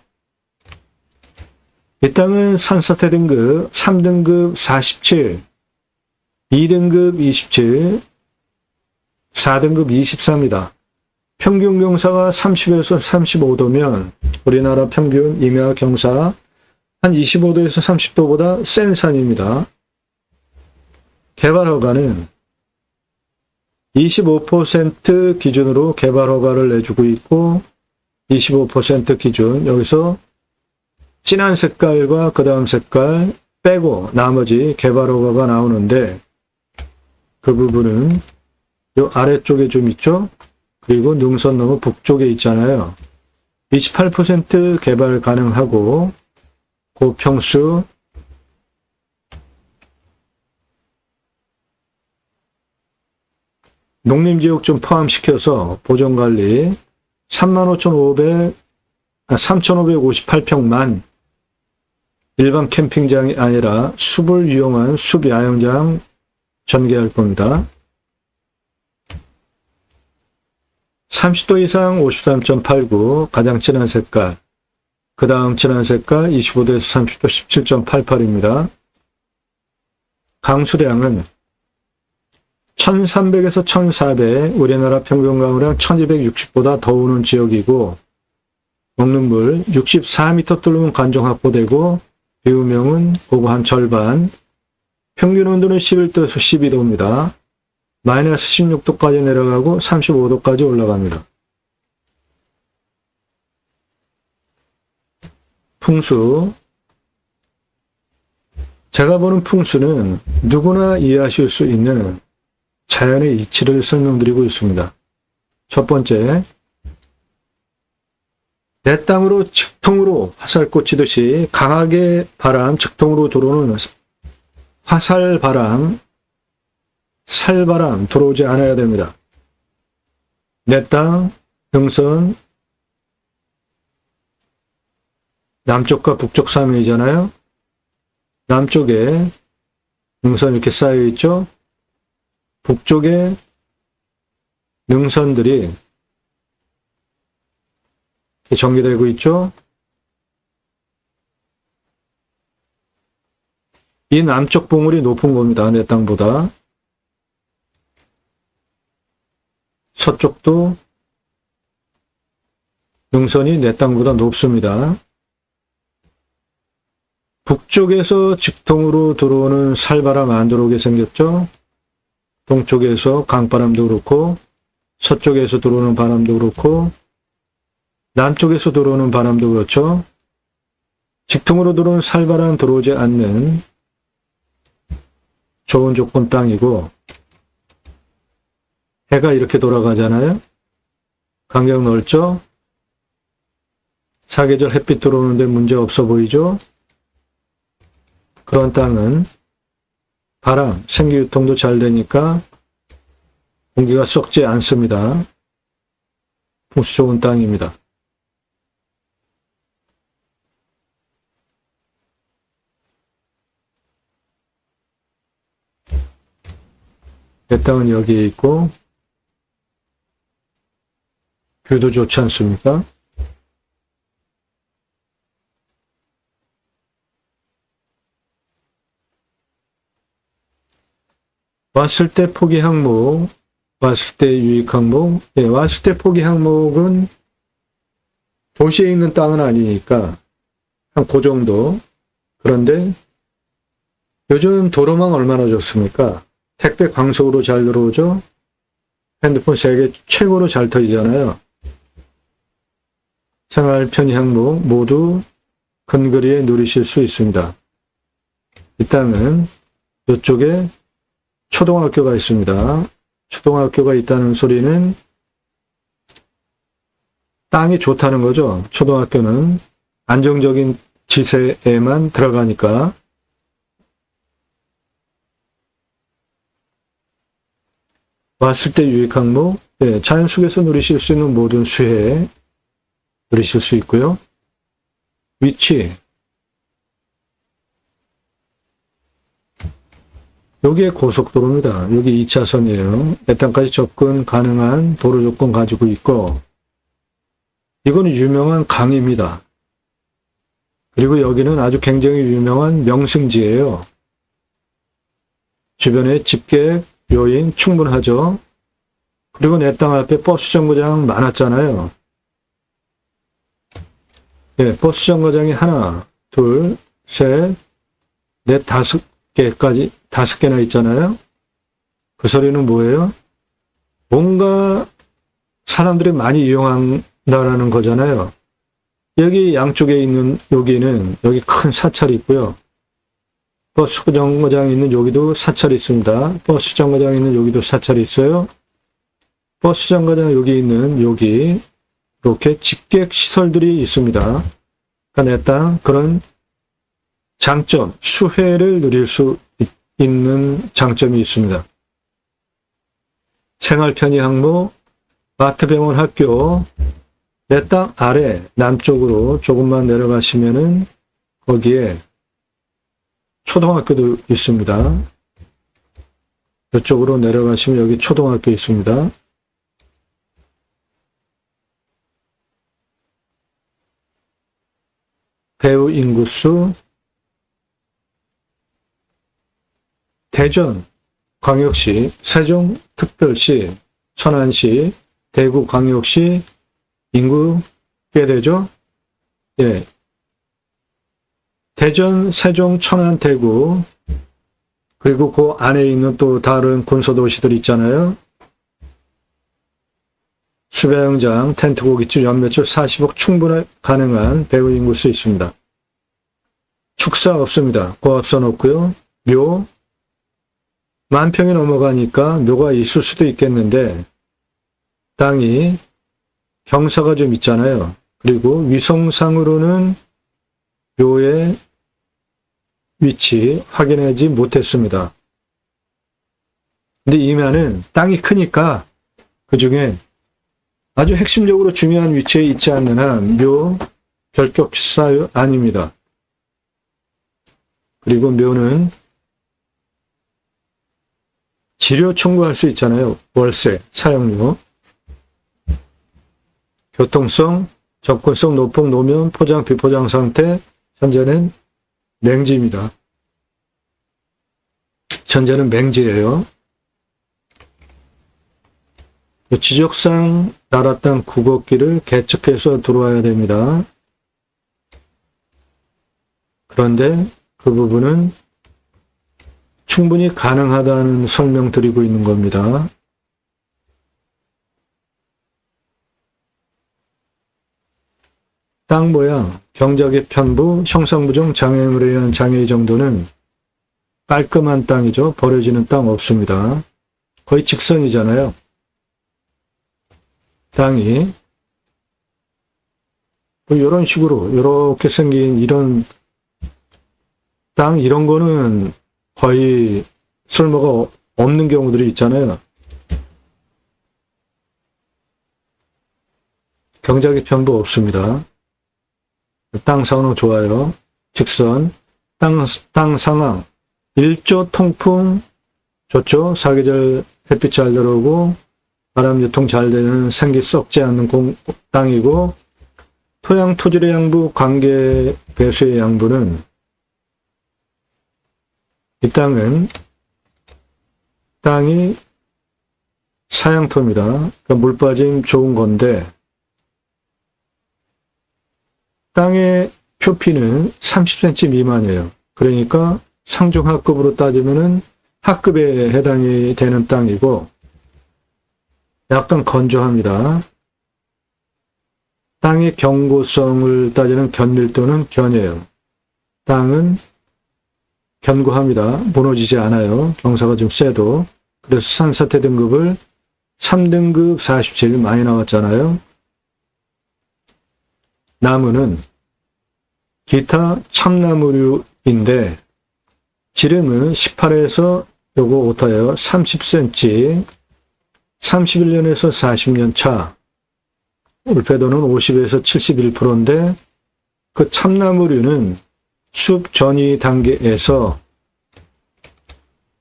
이 땅은 산사태 등급 3등급 47, 2등급 27, 4등급 24입니다. 평균 경사가 30에서 35도면 우리나라 평균 임야 경사 한 25도에서 30도보다 센 산입니다. 개발 허가는 25% 기준으로 개발 허가를 내주고 있고 25% 기준 여기서 진한 색깔과 그 다음 색깔 빼고 나머지 개발 허가가 나오는데 그 부분은 요 아래쪽에 좀 있죠? 그리고 능선 너머 북쪽에 있잖아요. 28% 개발 가능하고 고평수 농림지역 좀 포함시켜서 보존관리 35,558평만 일반 캠핑장이 아니라 숲을 이용한 숲야영장 전개할 겁니다. 30도 이상 53.89 가장 진한 색깔, 그 다음 진한 색깔 25도에서 30도 17.88입니다. 강수량은 1300에서 1400, 우리나라 평균 강우량 1260보다 더 오는 지역이고 먹는 물 64m 뚫으면 관정 확보되고 비우명은 그거 한 절반, 평균 온도는 11도에서 12도입니다. 마이너스 16도까지 내려가고 35도까지 올라갑니다. 풍수. 제가 보는 풍수는 누구나 이해하실 수 있는 자연의 이치를 설명드리고 있습니다. 첫 번째, 내 땅으로 직통으로 화살 꽂히듯이 강하게 바람, 직통으로 들어오는 화살바람, 살바람 들어오지 않아야 됩니다. 내 땅, 등선, 남쪽과 북쪽 사면이잖아요. 남쪽에 능선 이렇게 쌓여 있죠. 북쪽에 능선들이 전개되고 있죠. 이 남쪽 봉우리 높은 겁니다. 내 땅보다. 서쪽도 능선이 내 땅보다 높습니다. 북쪽에서 직통으로 들어오는 살바람 안 들어오게 생겼죠. 동쪽에서 강바람도 그렇고 서쪽에서 들어오는 바람도 그렇고 남쪽에서 들어오는 바람도 그렇죠. 직통으로 들어오는 살바람 들어오지 않는 좋은 조건 땅이고 해가 이렇게 돌아가잖아요. 간격 넓죠. 사계절 햇빛 들어오는데 문제 없어 보이죠. 그런 땅은 바람, 생기유통도 잘 되니까 공기가 썩지 않습니다. 풍수 좋은 땅입니다. 내 땅은 여기에 있고 뷰도 좋지 않습니까? 왔을 때 포기 항목, 왔을 때 유익 항목, 왔을 때 포기 항목은 도시에 있는 땅은 아니니까 한 그 정도. 그런데 요즘 도로망 얼마나 좋습니까? 택배 광속으로 잘 들어오죠? 핸드폰 세계 최고로 잘 터지잖아요. 생활 편의 항목 모두 근거리에 누리실 수 있습니다. 이 땅은 이쪽에 초등학교가 있습니다. 초등학교가 있다는 소리는 땅이 좋다는 거죠. 초등학교는 안정적인 지세에만 들어가니까. 왔을 때 유익 항목, 자연 속에서 누리실 수 있는 모든 수혜 누리실 수 있고요. 위치, 여기에 고속도로입니다. 여기 2차선이에요. 내 땅까지 접근 가능한 도로 조건 가지고 있고, 이거는 유명한 강입니다. 그리고 여기는 아주 굉장히 유명한 명승지예요. 주변에 집객 요인 충분하죠. 그리고 내 땅 앞에 버스 정거장 많았잖아요. 예, 버스 정거장이 하나, 둘, 셋, 넷, 다섯 개나 있잖아요. 그 소리는 뭐예요? 뭔가 사람들이 많이 이용한다라는 거잖아요. 여기 양쪽에 있는 여기는 여기 큰 사찰이 있고요. 버스 정거장에 있는 여기도 사찰이 있습니다. 버스 정거장에 있는 여기도 사찰이 있어요. 버스 정거장 여기 있는 여기 이렇게 직객 시설들이 있습니다. 그러니까 내 땅 그런 장점, 수혜를 누릴 수 있는 장점이 있습니다. 생활 편의 항목, 마트, 병원, 학교, 내 땅 아래 남쪽으로 조금만 내려가시면은 거기에 초등학교도 있습니다. 이쪽으로 내려가시면 여기 초등학교 있습니다. 배후 인구수, 대전, 광역시, 세종특별시, 천안시, 대구광역시, 인구 꽤 되죠? 예. 대전, 세종, 천안, 대구, 그리고 그 안에 있는 또 다른 군소도시들 있잖아요. 수배영장, 텐트 고깃집, 연매출 40억 충분히 가능한 배후 인구수 있습니다. 축사 없습니다. 고압선 없고요. 묘, 10,000평이 넘어가니까 묘가 있을 수도 있겠는데 땅이 경사가 좀 있잖아요. 그리고 위성상으로는 묘의 위치 확인하지 못했습니다. 근데 이면은 땅이 크니까 그 중에 아주 핵심적으로 중요한 위치에 있지 않는 한 묘 결격사유 아닙니다. 그리고 묘는 지료 청구할 수 있잖아요. 월세, 사용료. 교통성, 접근성, 노폭, 노면, 포장, 비포장 상태, 현재는 맹지입니다. 현재는 맹지예요. 지적상 나라 땅 국어길을 개척해서 들어와야 됩니다. 그런데 그 부분은 충분히 가능하다는 설명드리고 있는 겁니다. 땅 모양, 경작의 편부, 형상부정, 장애물에 의한 장애 정도는 깔끔한 땅이죠. 버려지는 땅 없습니다. 거의 직선이잖아요. 땅이 뭐 이런 식으로 이렇게 생긴 이런 땅 이런 거는 거의 쓸모가 없는 경우들이 있잖아요. 경작의 편부 없습니다. 땅 상황 좋아요. 직선, 땅 상황, 일조 통풍 좋죠. 사계절 햇빛 잘 들어오고 바람 유통 잘 되는 생기 썩지 않는 땅이고 토양 토질의 양부, 관계 배수의 양부는 이 땅은 땅이 사양토입니다. 그러니까 물 빠짐 좋은 건데 땅의 표피는 30cm 미만이에요. 그러니까 상중하급으로 따지면은 하급에 해당이 되는 땅이고 약간 건조합니다. 땅의 견고성을 따지는 견밀도는 견이에요. 땅은 견고합니다. 무너지지 않아요. 경사가 좀 세도. 그래서 산사태 등급을 3등급 47 많이 나왔잖아요. 나무는 기타 참나무류인데 지름은 18에서 요거 오타예요. 30cm, 31년에서 40년 차. 울패도는 50에서 71%인데 그 참나무류는 숲 전이 단계에서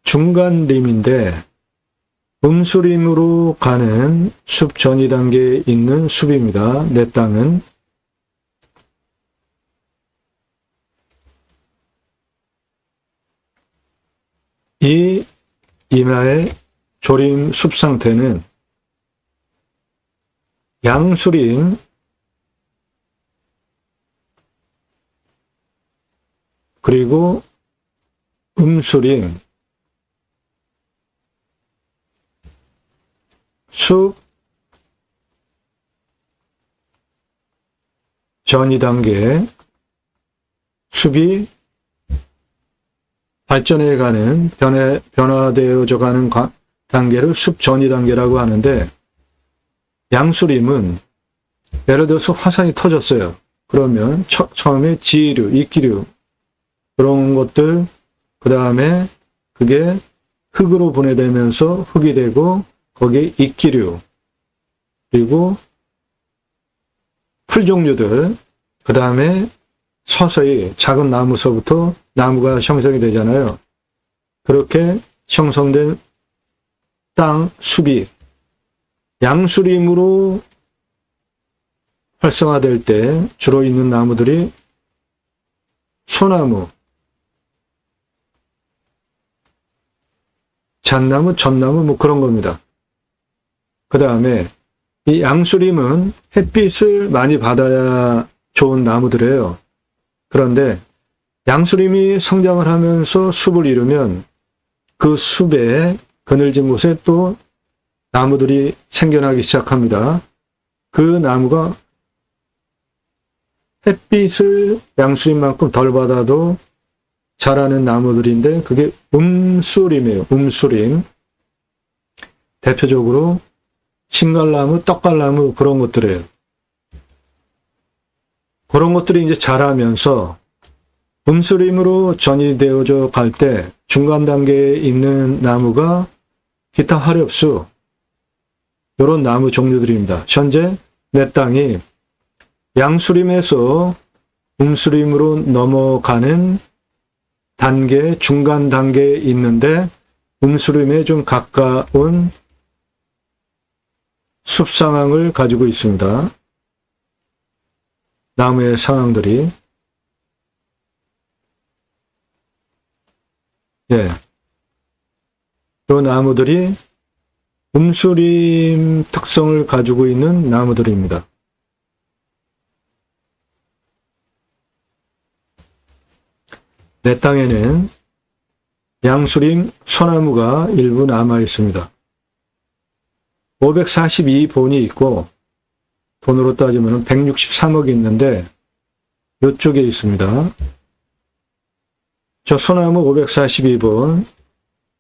중간림인데 음수림으로 가는 숲 전이 단계에 있는 숲입니다. 내 땅은. 이 임야의 조림 숲 상태는 양수림, 그리고 음수림, 숲, 전이 단계, 숲이 발전해 가는, 변화되어져 가는 단계를 숲 전이 단계라고 하는데, 양수림은 예를 들어서 화산이 터졌어요. 그러면 처음에 지류, 이끼류, 그런 것들, 그 다음에 그게 흙으로 분해되면서 흙이 되고, 거기에 이끼류, 그리고 풀 종류들, 그 다음에 서서히 작은 나무서부터 나무가 형성이 되잖아요. 그렇게 형성된 땅, 숲이 양수림으로 활성화될 때 주로 있는 나무들이 소나무, 잣나무, 전나무 뭐 그런 겁니다. 그 다음에 이 양수림은 햇빛을 많이 받아야 좋은 나무들이에요. 그런데 양수림이 성장을 하면서 숲을 이루면 그 숲에 그늘진 곳에 또 나무들이 생겨나기 시작합니다. 그 나무가 햇빛을 양수림만큼 덜 받아도 자라는 나무들인데 그게 음수림이에요. 음수림. 대표적으로 신갈나무, 떡갈나무 그런 것들이에요. 그런 것들이 이제 자라면서 음수림으로 전이되어져 갈 때 중간 단계에 있는 나무가 기타 화렵수 이런 나무 종류들입니다. 현재 내 땅이 양수림에서 음수림으로 넘어가는 단계, 중간 단계에 있는데 음수림에 좀 가까운 숲 상황을 가지고 있습니다. 나무의 상황들이. 예. 이 나무들이 음수림 특성을 가지고 있는 나무들입니다. 내 땅에는 양수림 소나무가 일부 남아 있습니다. 542본이 있고 돈으로 따지면 163억이 있는데 이쪽에 있습니다. 저 소나무 542본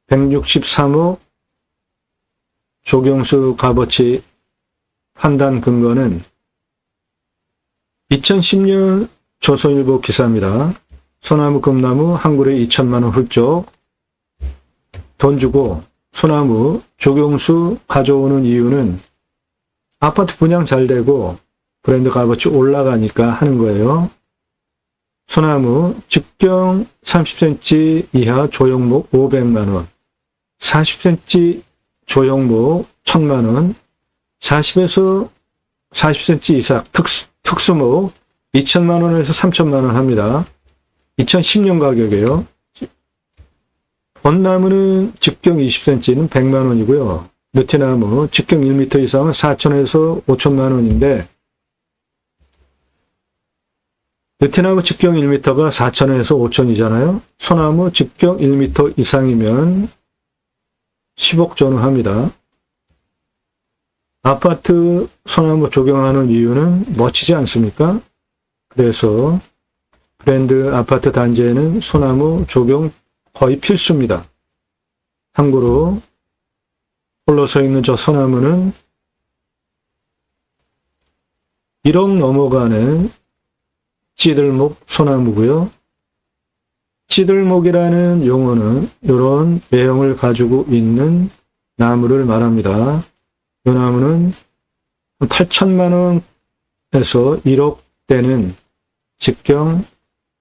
163억 조경수 값어치 판단 근거는 2010년 조선일보 기사입니다. 소나무 금나무 한 그루에 2천만 원 훌쩍 돈 주고 소나무 조경수 가져오는 이유는 아파트 분양 잘 되고 브랜드 값어치 올라가니까 하는 거예요. 소나무 직경 30cm 이하 조형목 500만 원, 40cm 조형목 1000만 원, 40에서 40cm 이상 특수목 2천만 원에서 3천만 원 합니다. 2010년 가격이에요. 벚나무는 직경 20cm는 100만 원이고요. 느티나무 직경 1m 이상은 4천에서 5천만 원인데 느티나무 직경 1m가 4천에서 5천이잖아요. 소나무 직경 1m 이상이면 10억 전후 합니다. 아파트 소나무 조경하는 이유는 멋지지 않습니까? 그래서 브랜드 아파트 단지에는 소나무 조경 거의 필수입니다. 참고로 홀로 서 있는 저 소나무는 1억 넘어가는 찌들목 소나무고요. 찌들목이라는 용어는 이런 외형을 가지고 있는 나무를 말합니다. 이 나무는 8천만 원에서 1억 되는 직경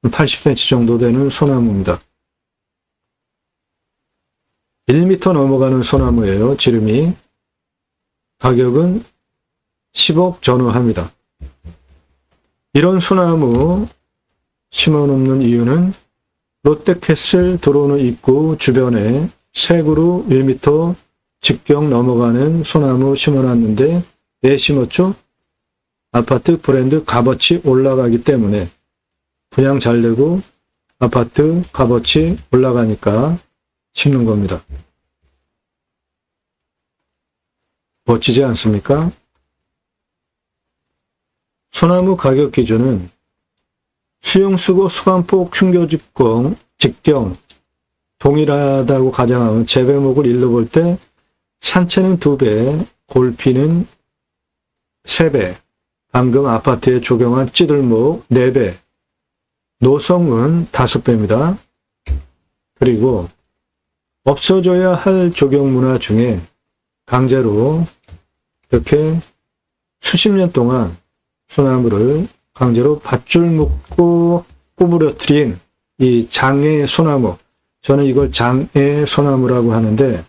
80cm 정도 되는 소나무입니다. 1m 넘어가는 소나무예요. 지름이. 가격은 10억 전후합니다. 이런 소나무 심어놓는 이유는 롯데캐슬 들어오는 입구 주변에 색으로 1m 직경 넘어가는 소나무 심어놨는데 왜 심었죠? 아파트 브랜드 값어치 올라가기 때문에 분양 잘 되고 아파트 값어치 올라가니까 심는 겁니다. 멋지지 않습니까? 소나무 가격 기준은 수용수고 수간폭 직경 동일하다고 가정하면 재배목을 일러 볼 때 산채는 2배, 골피는 3배, 방금 아파트에 적용한 찌들목 4배, 노송은 5배입니다. 그리고 없어져야 할 적용 문화 중에 강제로 이렇게 수십 년 동안 소나무를 강제로 밧줄 묶고 구부러뜨린 이 장애 소나무, 저는 이걸 장애 소나무라고 하는데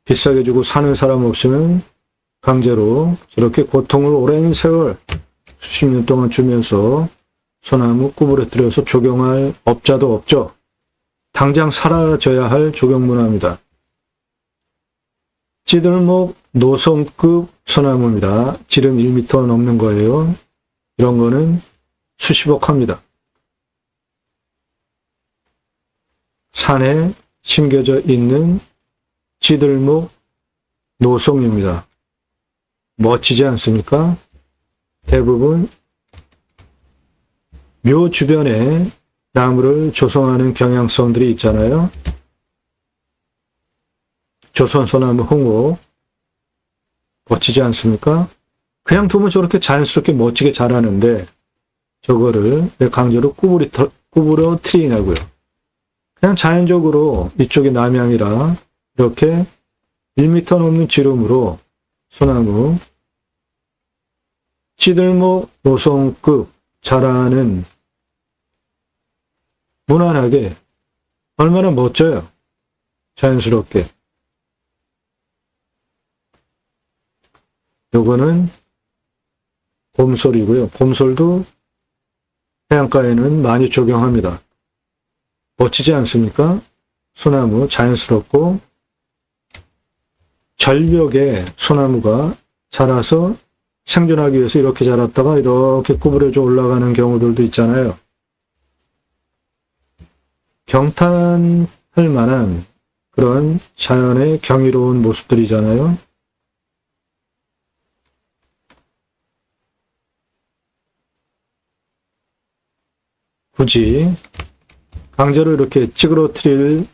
비싸게 주고 사는 사람 없으면 강제로 저렇게 고통을 오랜 세월 수십 년 동안 주면서 소나무 구부러뜨려서 적용할 업자도 없죠. 당장 사라져야 할 적용 문화입니다. 찌들목 노송급 소나무입니다. 지름 1m 넘는 거예요. 이런 거는 수십억 합니다. 산에 심겨져 있는 찌들목 노송입니다. 멋지지 않습니까? 대부분 묘 주변에 나무를 조성하는 경향성들이 있잖아요. 조선소나무 홍옥 멋지지 않습니까? 그냥 두면 저렇게 자연스럽게 멋지게 자라는데 저거를 왜 강제로 구부러뜨리냐고요. 그냥 자연적으로 이쪽이 남향이라 이렇게 1m 넘는 지름으로 소나무 찌들목 노송급 자라는 무난하게 얼마나 멋져요. 자연스럽게. 요거는 곰솔이고요. 곰솔도 해안가에는 많이 적용합니다. 멋지지 않습니까? 소나무 자연스럽고 절벽에 소나무가 자라서 생존하기 위해서 이렇게 자랐다가 이렇게 구부려져 올라가는 경우들도 있잖아요. 경탄할 만한 그런 자연의 경이로운 모습들이잖아요. 굳이 강제로 이렇게 찌그러뜨릴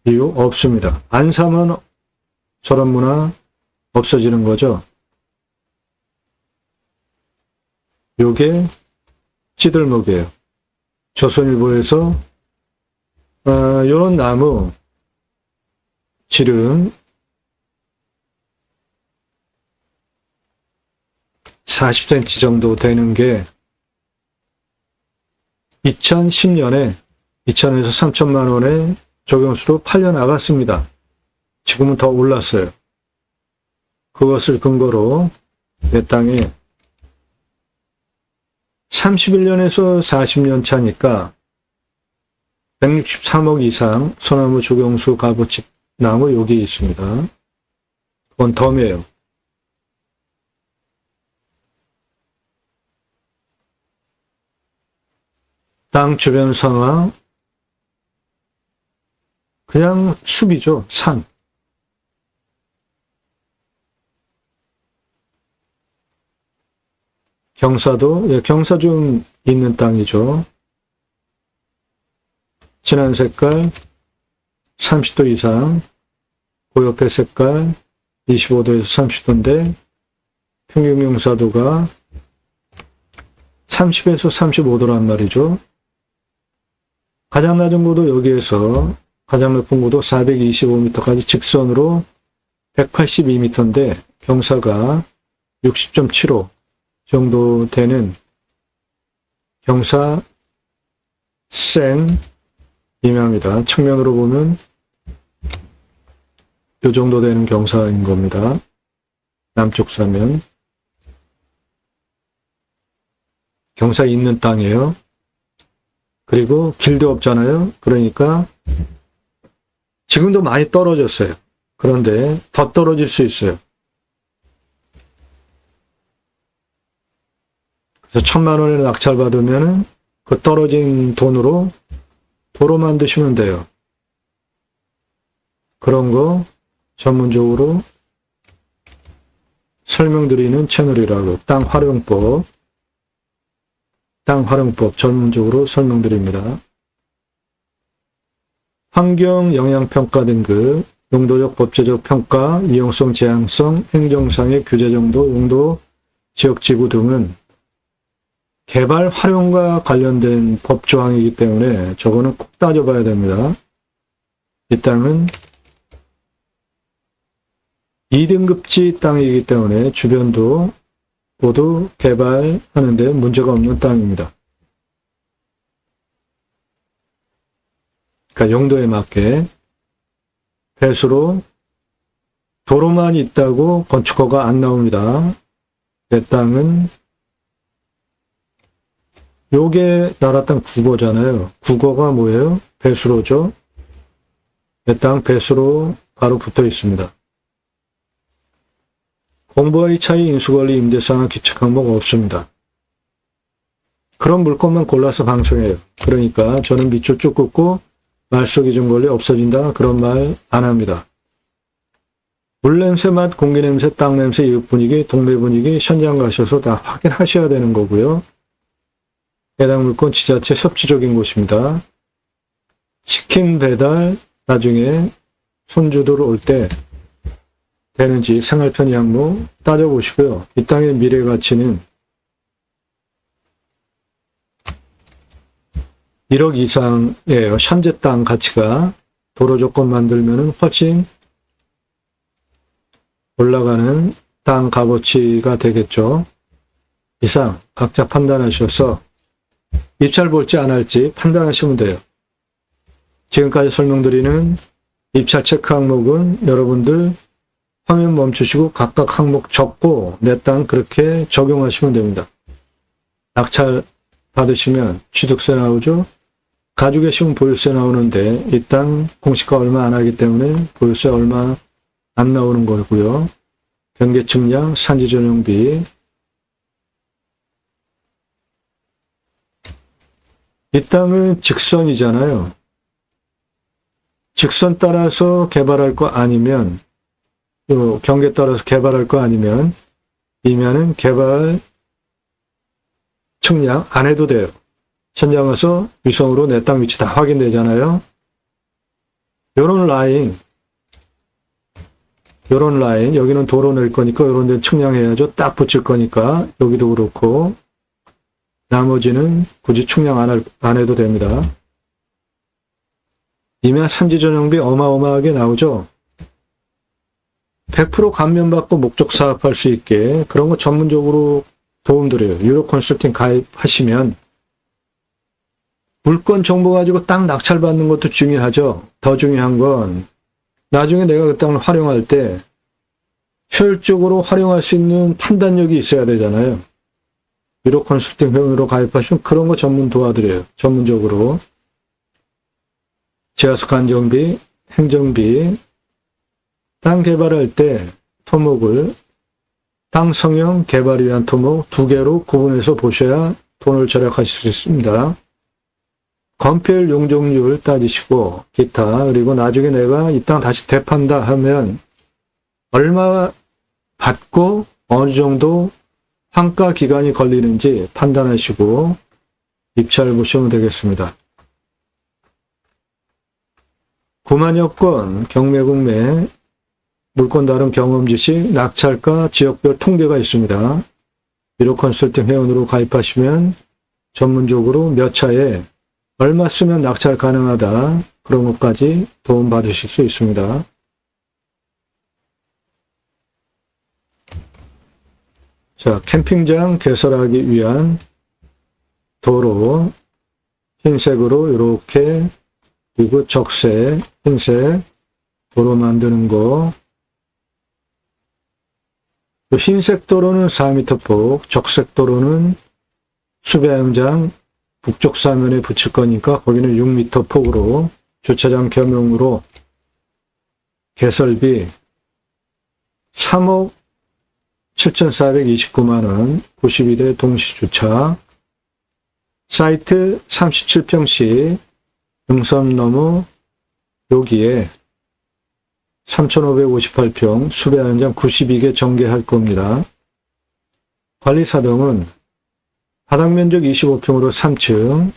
이유 없습니다. 안 사면 저런 문화 없어지는 거죠. 요게 찌들목이에요. 조선일보에서 요런 나무 지름 40cm 정도 되는 게 2010년에 2천에서 3천만 원의 적용수로 팔려나갔습니다. 지금은 더 올랐어요. 그것을 근거로 내 땅에 31년에서 40년 차니까 163억 이상 소나무 적용수 값어치 나무 여기 있습니다. 그건 덤이에요. 땅 주변 상황, 그냥 숲이죠. 산. 경사도, 경사 좀 있는 땅이죠. 진한 색깔 30도 이상, 그 옆에 색깔 25도에서 30도인데 평균 경사도가 30에서 35도란 말이죠. 가장 낮은 고도 여기에서 가장 높은 고도 425m까지 직선으로 182m인데 경사가 60.75 정도 되는 경사 생 임야입니다. 측면으로 보면 이 정도 되는 경사인 겁니다. 남쪽 사면 경사 있는 땅이에요. 그리고 길도 없잖아요. 그러니까 지금도 많이 떨어졌어요. 그런데 더 떨어질 수 있어요. 그래서 1,000만 원에 낙찰받으면 그 떨어진 돈으로 도로 만드시면 돼요. 그런 거 전문적으로 설명드리는 채널이라고 땅 활용법 전문적으로 설명드립니다. 환경 영향평가 등급, 용도적 법제적 평가, 이용성 제한성, 행정상의 규제 정도, 용도, 지역지구 등은 개발 활용과 관련된 법조항이기 때문에 저거는 꼭 따져봐야 됩니다. 이 땅은 2등급지 땅이기 때문에 주변도 모두 개발하는데 문제가 없는 땅입니다. 그러니까 용도에 맞게 배수로 도로만 있다고 건축허가 안 나옵니다. 내 땅은 요게 나라 땅 국어잖아요. 국어가 뭐예요? 배수로죠. 내 땅 배수로 바로 붙어 있습니다. 공부와의 차이, 인수관리, 임대상황, 기책 항목 없습니다. 그런 물건만 골라서 방송해요. 그러니까 저는 밑줄 쭉 긋고 말소 기준 권리 없어진다 그런 말 안 합니다. 물냄새, 맛, 공기 냄새, 땅 냄새, 이웃 분위기, 동네 분위기 현장 가셔서 다 확인하셔야 되는 거고요. 해당 물건 지자체 협치적인 곳입니다. 치킨 배달 나중에 손주들 올 때 되는지 생활 편의 항목 따져보시고요. 이 땅의 미래 가치는 1억 이상이에요. 현재 땅 가치가 도로 조건 만들면 훨씬 올라가는 땅 값어치가 되겠죠. 이상 각자 판단하셔서 입찰 볼지 안 할지 판단하시면 돼요. 지금까지 설명드리는 입찰 체크 항목은 여러분들 화면 멈추시고 각각 항목 적고 내 땅 그렇게 적용하시면 됩니다. 낙찰 받으시면 취득세 나오죠. 가지고 계시면 보유세 나오는데 이 땅 공시가 얼마 안 하기 때문에 보유세 얼마 안 나오는 거고요. 경계 측량, 산지 전용비. 이 땅은 직선이잖아요. 직선 따라서 개발할 거 아니면 요 경계 따라서 개발할 거 아니면 이면은 개발 측량 안 해도 돼요. 현장 와서 위성으로 내 땅 위치 다 확인되잖아요. 요런 라인, 여기는 도로 낼 거니까 요런 데 측량해야죠. 딱 붙일 거니까 여기도 그렇고 나머지는 굳이 측량 안 해도 됩니다. 이면 산지 전용비 어마어마하게 나오죠. 100% 감면받고 목적 사업할 수 있게 그런 거 전문적으로 도움드려요. 유로 컨설팅 가입하시면 물건 정보 가지고 땅 낙찰 받는 것도 중요하죠. 더 중요한 건 나중에 내가 그 땅을 활용할 때 효율적으로 활용할 수 있는 판단력이 있어야 되잖아요. 유로 컨설팅 회원으로 가입하시면 그런 거 전문 도와드려요. 전문적으로. 지하수 간정비, 행정비, 땅 개발할 때 토목을 땅 성형 개발을 위한 토목 2개로 구분해서 보셔야 돈을 절약하실 수 있습니다. 건폐율 용적률 따지시고 기타 그리고 나중에 내가 이 땅 다시 되판다 하면 얼마 받고 어느 정도 환가 기간이 걸리는지 판단하시고 입찰 보시면 되겠습니다. 구만여 건 경매국매 물건 다른 경험 지식, 낙찰가, 지역별 통계가 있습니다. 유로 컨설팅 회원으로 가입하시면 전문적으로 몇 차에 얼마 쓰면 낙찰 가능하다 그런 것까지 도움 받으실 수 있습니다. 자, 캠핑장 개설하기 위한 도로 흰색으로 이렇게 그리고 적색, 흰색 도로 만드는 거. 흰색 도로는 4m 폭, 적색 도로는 수배양장 북쪽 사면에 붙일 거니까 거기는 6m 폭으로 주차장 겸용으로 개설비 3억 7,429만 원, 92대 동시주차, 사이트 37평씩 능선 너머 여기에 3,558평 수배하연장 92개 전개할 겁니다. 관리사동은 바닥면적 25평으로 3층,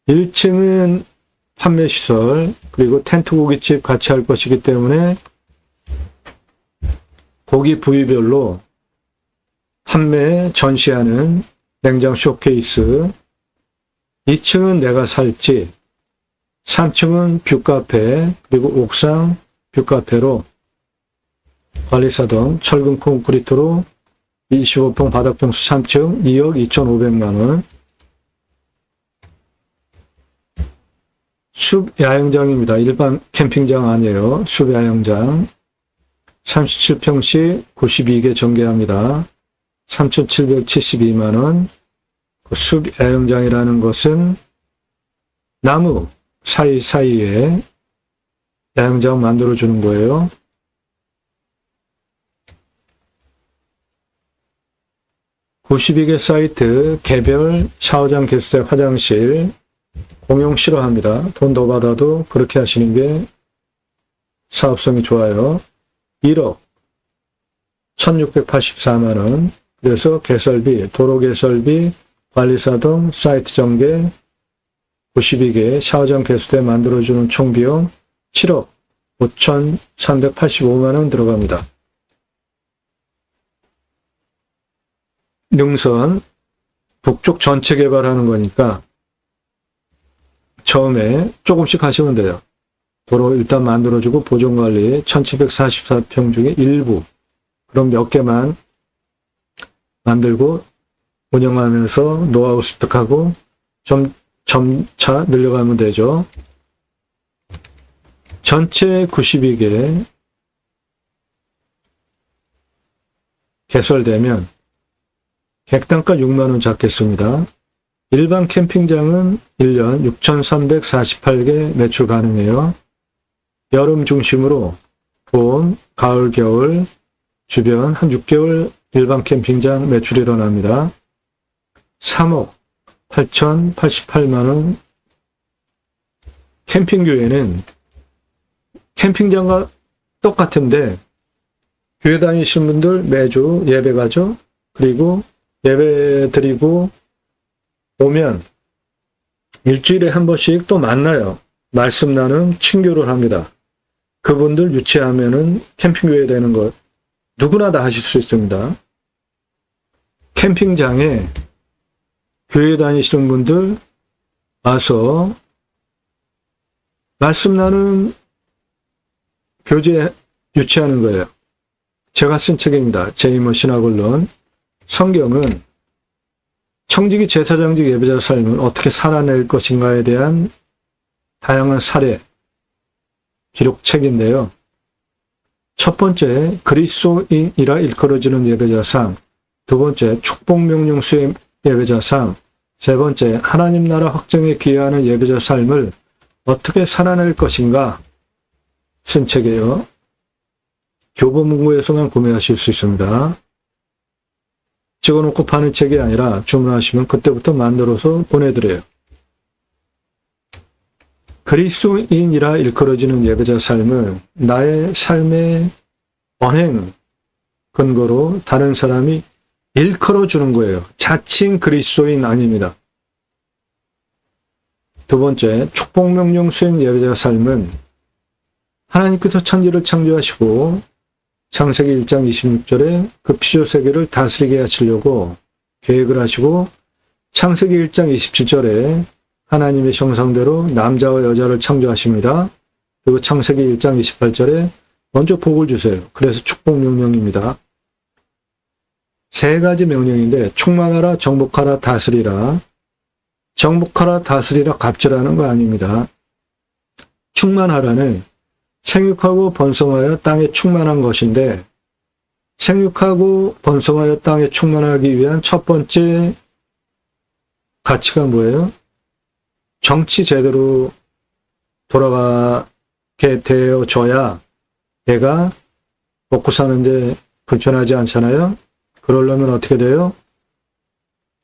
1층은 판매시설, 그리고 텐트 고깃집 같이 할 것이기 때문에 고기 부위별로 판매 전시하는 냉장 쇼케이스, 2층은 내가 살지, 3층은 뷰카페, 그리고 옥상 뷰카페로 관리사동 철근 콘크리트로 25평 바닥평수 3층 2억 2,500만 원. 숲 야영장입니다. 일반 캠핑장 아니에요. 숲 야영장 37평씩 92개 전개합니다. 3,772만 원. 숲 야영장이라는 것은 나무 사이사이에 야영장 만들어주는 거예요. 92개 사이트, 개별 샤워장, 개수대, 화장실, 공용 싫어합니다. 돈 더 받아도 그렇게 하시는 게 사업성이 좋아요. 1억 1,684만 원. 그래서 개설비, 도로 개설비, 관리사동, 사이트 전개, 92개 샤워장, 개수대 만들어주는 총비용 7억 5,385만 원 들어갑니다. 능선, 북쪽 전체 개발하는 거니까 처음에 조금씩 하시면 돼요. 도로 일단 만들어주고 보존관리 1,744평 중에 일부, 그럼 몇 개만 만들고 운영하면서 노하우 습득하고 점차 늘려가면 되죠. 전체 92개 개설되면 객단가 6만 원 잡겠습니다. 일반 캠핑장은 1년 6,348개 매출 가능해요. 여름 중심으로 봄, 가을, 겨울 주변 한 6개월 일반 캠핑장 매출이 일어납니다. 3억 8,088만 원. 캠핑교회는 캠핑장과 똑같은데 교회 다니시는 분들 매주 예배 가죠. 그리고 예배 드리고 오면 일주일에 한 번씩 또 만나요. 말씀 나눔, 친교를 합니다. 그분들 유치하면은 캠핑교회 되는 것 누구나 다 하실 수 있습니다. 캠핑장에 교회 다니시는 분들 와서 말씀 나눔 교제 유치하는 거예요. 제가 쓴 책입니다. 제이머 신학원론. 성경은 청지기 제사장직 예배자 삶을 어떻게 살아낼 것인가에 대한 다양한 사례 기록책인데요. 첫 번째, 그리스도인이라 일컬어지는 예배자 삶. 두 번째, 축복명령 수행 예배자 삶. 세 번째, 하나님 나라 확정에 기여하는 예배자 삶을 어떻게 살아낼 것인가 쓴 책이에요. 교보문고에서만 구매하실 수 있습니다. 찍어놓고 파는 책이 아니라 주문하시면 그때부터 만들어서 보내드려요. 그리스도인이라 일컬어지는 예배자 삶은 나의 삶의 언행 근거로 다른 사람이 일컬어주는 거예요. 자칭 그리스도인 아닙니다. 두 번째, 축복명령 수행 예배자 삶은 하나님께서 천지를 창조하시고 창세기 1장 26절에 그 피조세계를 다스리게 하시려고 계획을 하시고 창세기 1장 27절에 하나님의 형상대로 남자와 여자를 창조하십니다. 그리고 창세기 1장 28절에 먼저 복을 주세요. 그래서 축복명령입니다. 세 가지 명령인데 충만하라, 정복하라, 다스리라. 정복하라, 다스리라, 갑질하는 거 아닙니다. 충만하라는 생육하고 번성하여 땅에 충만한 것인데 생육하고 번성하여 땅에 충만하기 위한 첫 번째 가치가 뭐예요? 정치 제대로 돌아가게 되어줘야 내가 먹고 사는데 불편하지 않잖아요? 그러려면 어떻게 돼요?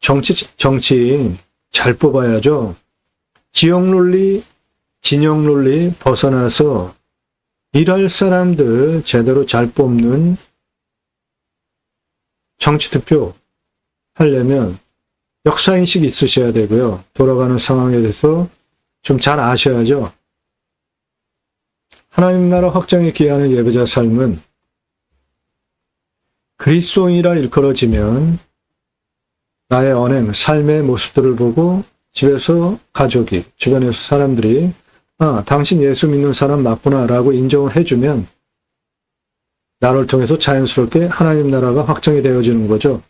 정치인 잘 뽑아야죠. 지역 논리, 진영 논리 벗어나서 일할 사람들 제대로 잘 뽑는 정치투표 하려면 역사인식이 있으셔야 되고요. 돌아가는 상황에 대해서 좀 잘 아셔야죠. 하나님 나라 확장에 기여하는 예배자 삶은 그리스도인이라 일컬어지면 나의 언행, 삶의 모습들을 보고 집에서 가족이, 주변에서 사람들이 당신 예수 믿는 사람 맞구나 라고 인정을 해주면 나를 통해서 자연스럽게 하나님 나라가 확정이 되어지는 거죠.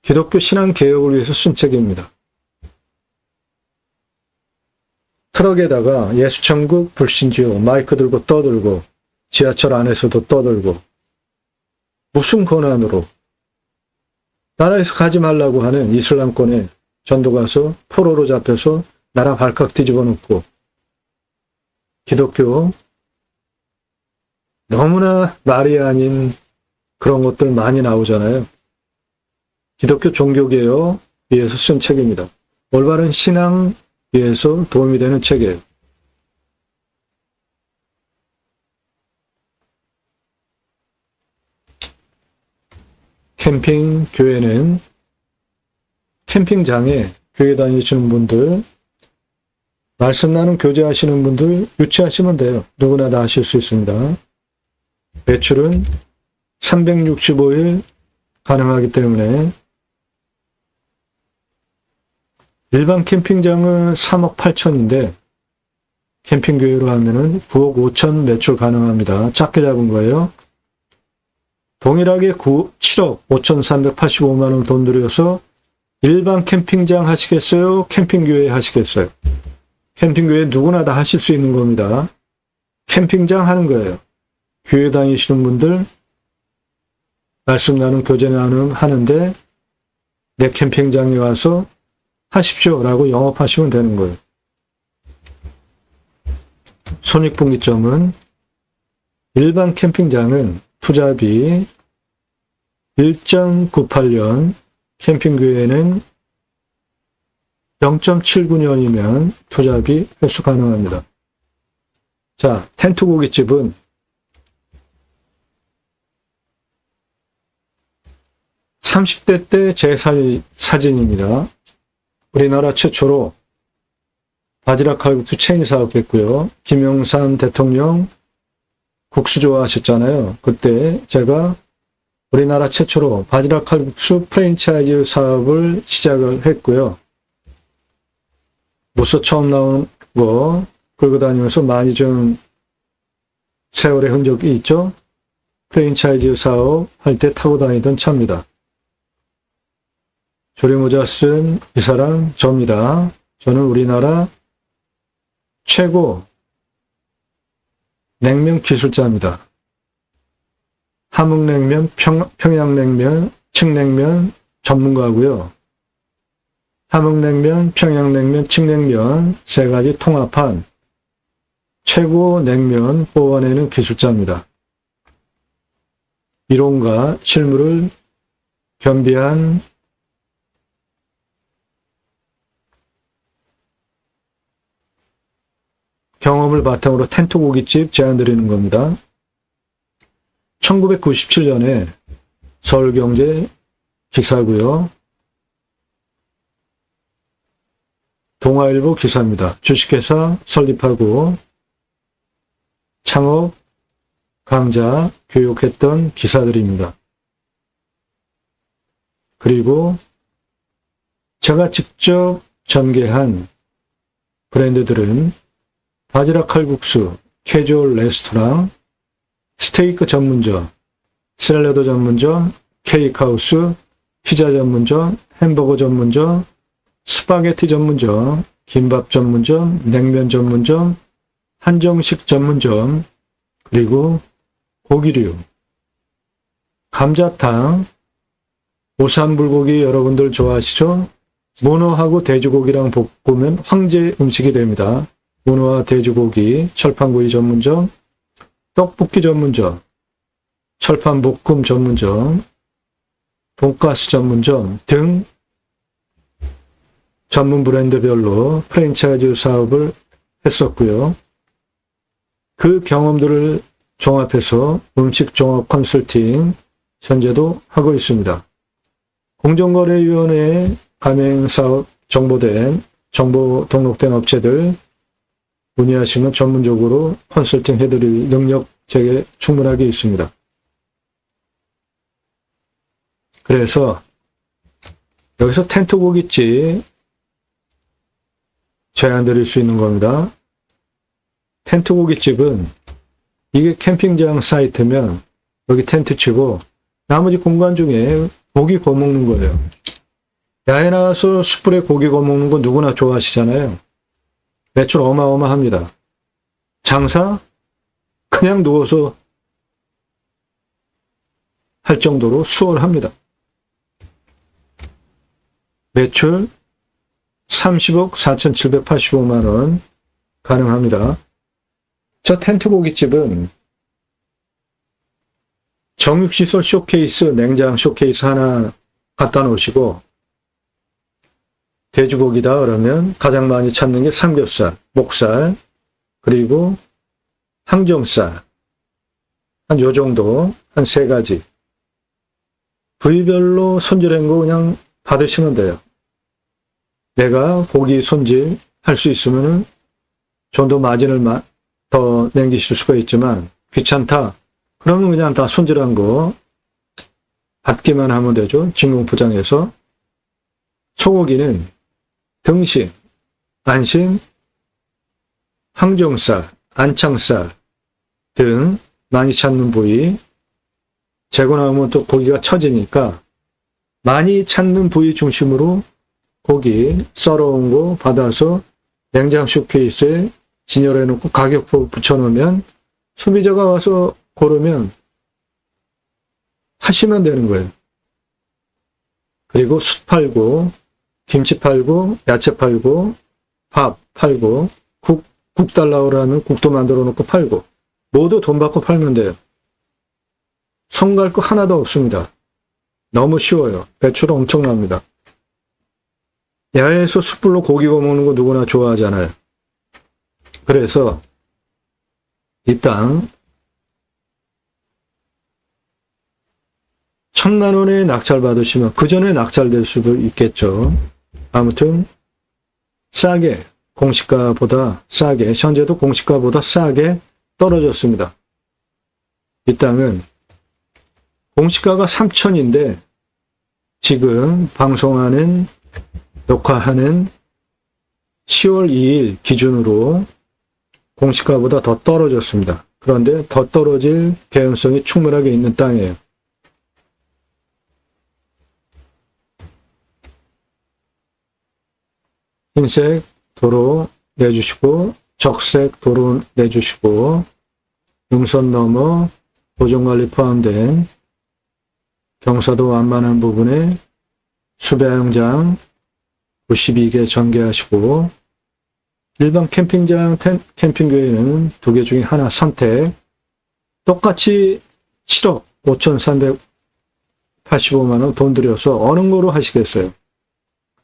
기독교 신앙 개혁을 위해서 쓴 책입니다. 트럭에다가 예수천국 불신지요 마이크 들고 떠들고 지하철 안에서도 떠들고 무슨 권한으로 나라에서 가지 말라고 하는 이슬람권에 전도가서 포로로 잡혀서 나라 발칵 뒤집어 놓고 기독교 너무나 말이 아닌 그런 것들 많이 나오잖아요. 기독교 종교개혁 위해서 쓴 책입니다. 올바른 신앙 위해서 도움이 되는 책이에요. 캠핑 교회는 캠핑장에 교회 다니시는 분들, 말씀 나눔 교제하시는 분들 유치하시면 돼요. 누구나 다 하실 수 있습니다. 매출은 365일 가능하기 때문에 일반 캠핑장은 3억 8천인데 캠핑교회로 하면은 9억 5천 매출 가능합니다. 작게 잡은 거예요. 동일하게 7억 5,385만 원 돈 들여서 일반 캠핑장 하시겠어요? 캠핑교회 하시겠어요? 캠핑교회 누구나 다 하실 수 있는 겁니다. 캠핑장 하는 거예요. 교회 다니시는 분들 말씀 나눔 교제 나눔 하는데 내 캠핑장에 와서 하십시오라고 영업하시면 되는 거예요. 손익분기점은 일반 캠핑장은 투자비 1.98년, 캠핑교회는 0.79년이면 투자비 회수 가능합니다. 자, 텐트 고깃집은 (30대) 때 제 사진입니다. 우리나라 최초로 바지락 칼국수 체인 사업했고요. 김영삼 대통령 국수 좋아하셨잖아요. 그때 제가 우리나라 최초로 바지락 칼국수 프랜차이즈 사업을 시작을 했고요. 무서 처음 나온 거 끌고 다니면서 많이 좀 세월의 흔적이 있죠. 프랜차이즈 사업 할 때 타고 다니던 차입니다. 조리모자 쓴 이 사람 저입니다. 저는 우리나라 최고 냉면 기술자입니다. 함흥냉면, 평양냉면, 칡냉면 전문가고요. 함흥냉면, 평양냉면, 칡냉면 세 가지 통합한 최고 냉면 뽑아내는 기술자입니다. 이론과 실물을 겸비한 경험을 바탕으로 텐트 고깃집 제안드리는 겁니다. 1997년에 서울경제 기사고요. 동아일보 기사입니다. 주식회사 설립하고 창업 강좌 교육했던 기사들입니다. 그리고 제가 직접 전개한 브랜드들은 바지락 칼국수, 캐주얼 레스토랑, 스테이크 전문점, 샐러드 전문점, 케이크하우스, 피자 전문점, 햄버거 전문점, 스파게티 전문점, 김밥 전문점, 냉면 전문점, 한정식 전문점, 그리고 고기류, 감자탕, 오삼불고기 여러분들 좋아하시죠? 문어하고 돼지고기랑 볶으면 황제 음식이 됩니다. 문어와 돼지고기, 철판구이 전문점, 떡볶이 전문점, 철판볶음 전문점, 돈가스 전문점 등 전문 브랜드별로 프랜차이즈 사업을 했었고요. 그 경험들을 종합해서 음식 종합 컨설팅 현재도 하고 있습니다. 공정거래위원회에 가맹사업 정보 등록된 업체들 문의하시면 전문적으로 컨설팅 해드릴 능력 제게 충분하게 있습니다. 그래서 여기서 텐트 고깃집 제안 드릴 수 있는 겁니다. 텐트 고깃집은 이게 캠핑장 사이트면 여기 텐트 치고 나머지 공간 중에 고기 구워 먹는 거예요. 야외 나가서 숯불에 고기 구워 먹는 거 누구나 좋아하시잖아요. 매출 어마어마합니다. 장사 그냥 누워서 할 정도로 수월합니다. 매출 30억 4,785만 원 가능합니다. 저 텐트 고깃집은 정육시설 쇼케이스, 냉장 쇼케이스 하나 갖다 놓으시고 돼지고기다 그러면 가장 많이 찾는 게 삼겹살, 목살, 그리고 항정살 한 요 정도, 한 3가지 부위별로 손질한 거 그냥 받으시면 돼요. 내가 고기 손질 할 수 있으면 좀 더 마진을 더 남기실 수가 있지만 귀찮다. 그러면 그냥 다 손질한 거 받기만 하면 되죠. 진공 포장해서. 소고기는 등심, 안심, 항정살, 안창살 등 많이 찾는 부위 재고 나오면 또 고기가 처지니까 많이 찾는 부위 중심으로 고기 썰어온 거 받아서 냉장 쇼케이스에 진열해 놓고 가격표 붙여놓으면 소비자가 와서 고르면 하시면 되는 거예요. 그리고 숯 팔고 김치 팔고 야채 팔고 밥 팔고 국 달라고 하면 국도 만들어 놓고 팔고 모두 돈 받고 팔면 돼요. 손 갈 거 하나도 없습니다. 너무 쉬워요. 배출 엄청납니다. 야외에서 숯불로 고기 구워 먹는 거 누구나 좋아하잖아요. 그래서 이 땅 1,000만 원에 낙찰 받으시면 그 전에 낙찰될 수도 있겠죠. 아무튼 싸게, 공시가보다 싸게, 현재도 공시가보다 싸게 떨어졌습니다. 이 땅은 공시가가 3,000인데 지금 방송하는 녹화하는 10월 2일 기준으로 공시가보다 더 떨어졌습니다. 그런데 더 떨어질 개연성이 충분하게 있는 땅이에요. 흰색 도로 내주시고 적색 도로 내주시고 능선 넘어 보존관리 포함된 경사도 완만한 부분에 수배양장 92개 전개하시고 일반 캠핑장, 캠핑교회는 2개 중에 하나 선택. 똑같이 7억 5,385만 원 돈 들여서 어느 거로 하시겠어요?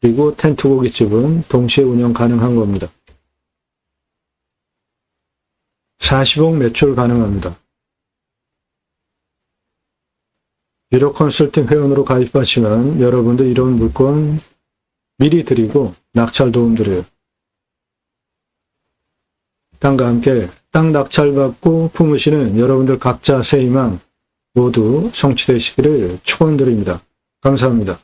그리고 텐트 고깃집은 동시에 운영 가능한 겁니다. 40억 매출 가능합니다. 유료 컨설팅 회원으로 가입하시면 여러분들 이런 물건 미리 드리고 낙찰 도움 드려요. 땅과 함께 땅 낙찰 받고 품으시는 여러분들 각자 새 희망 모두 성취되시기를 축원드립니다. 감사합니다.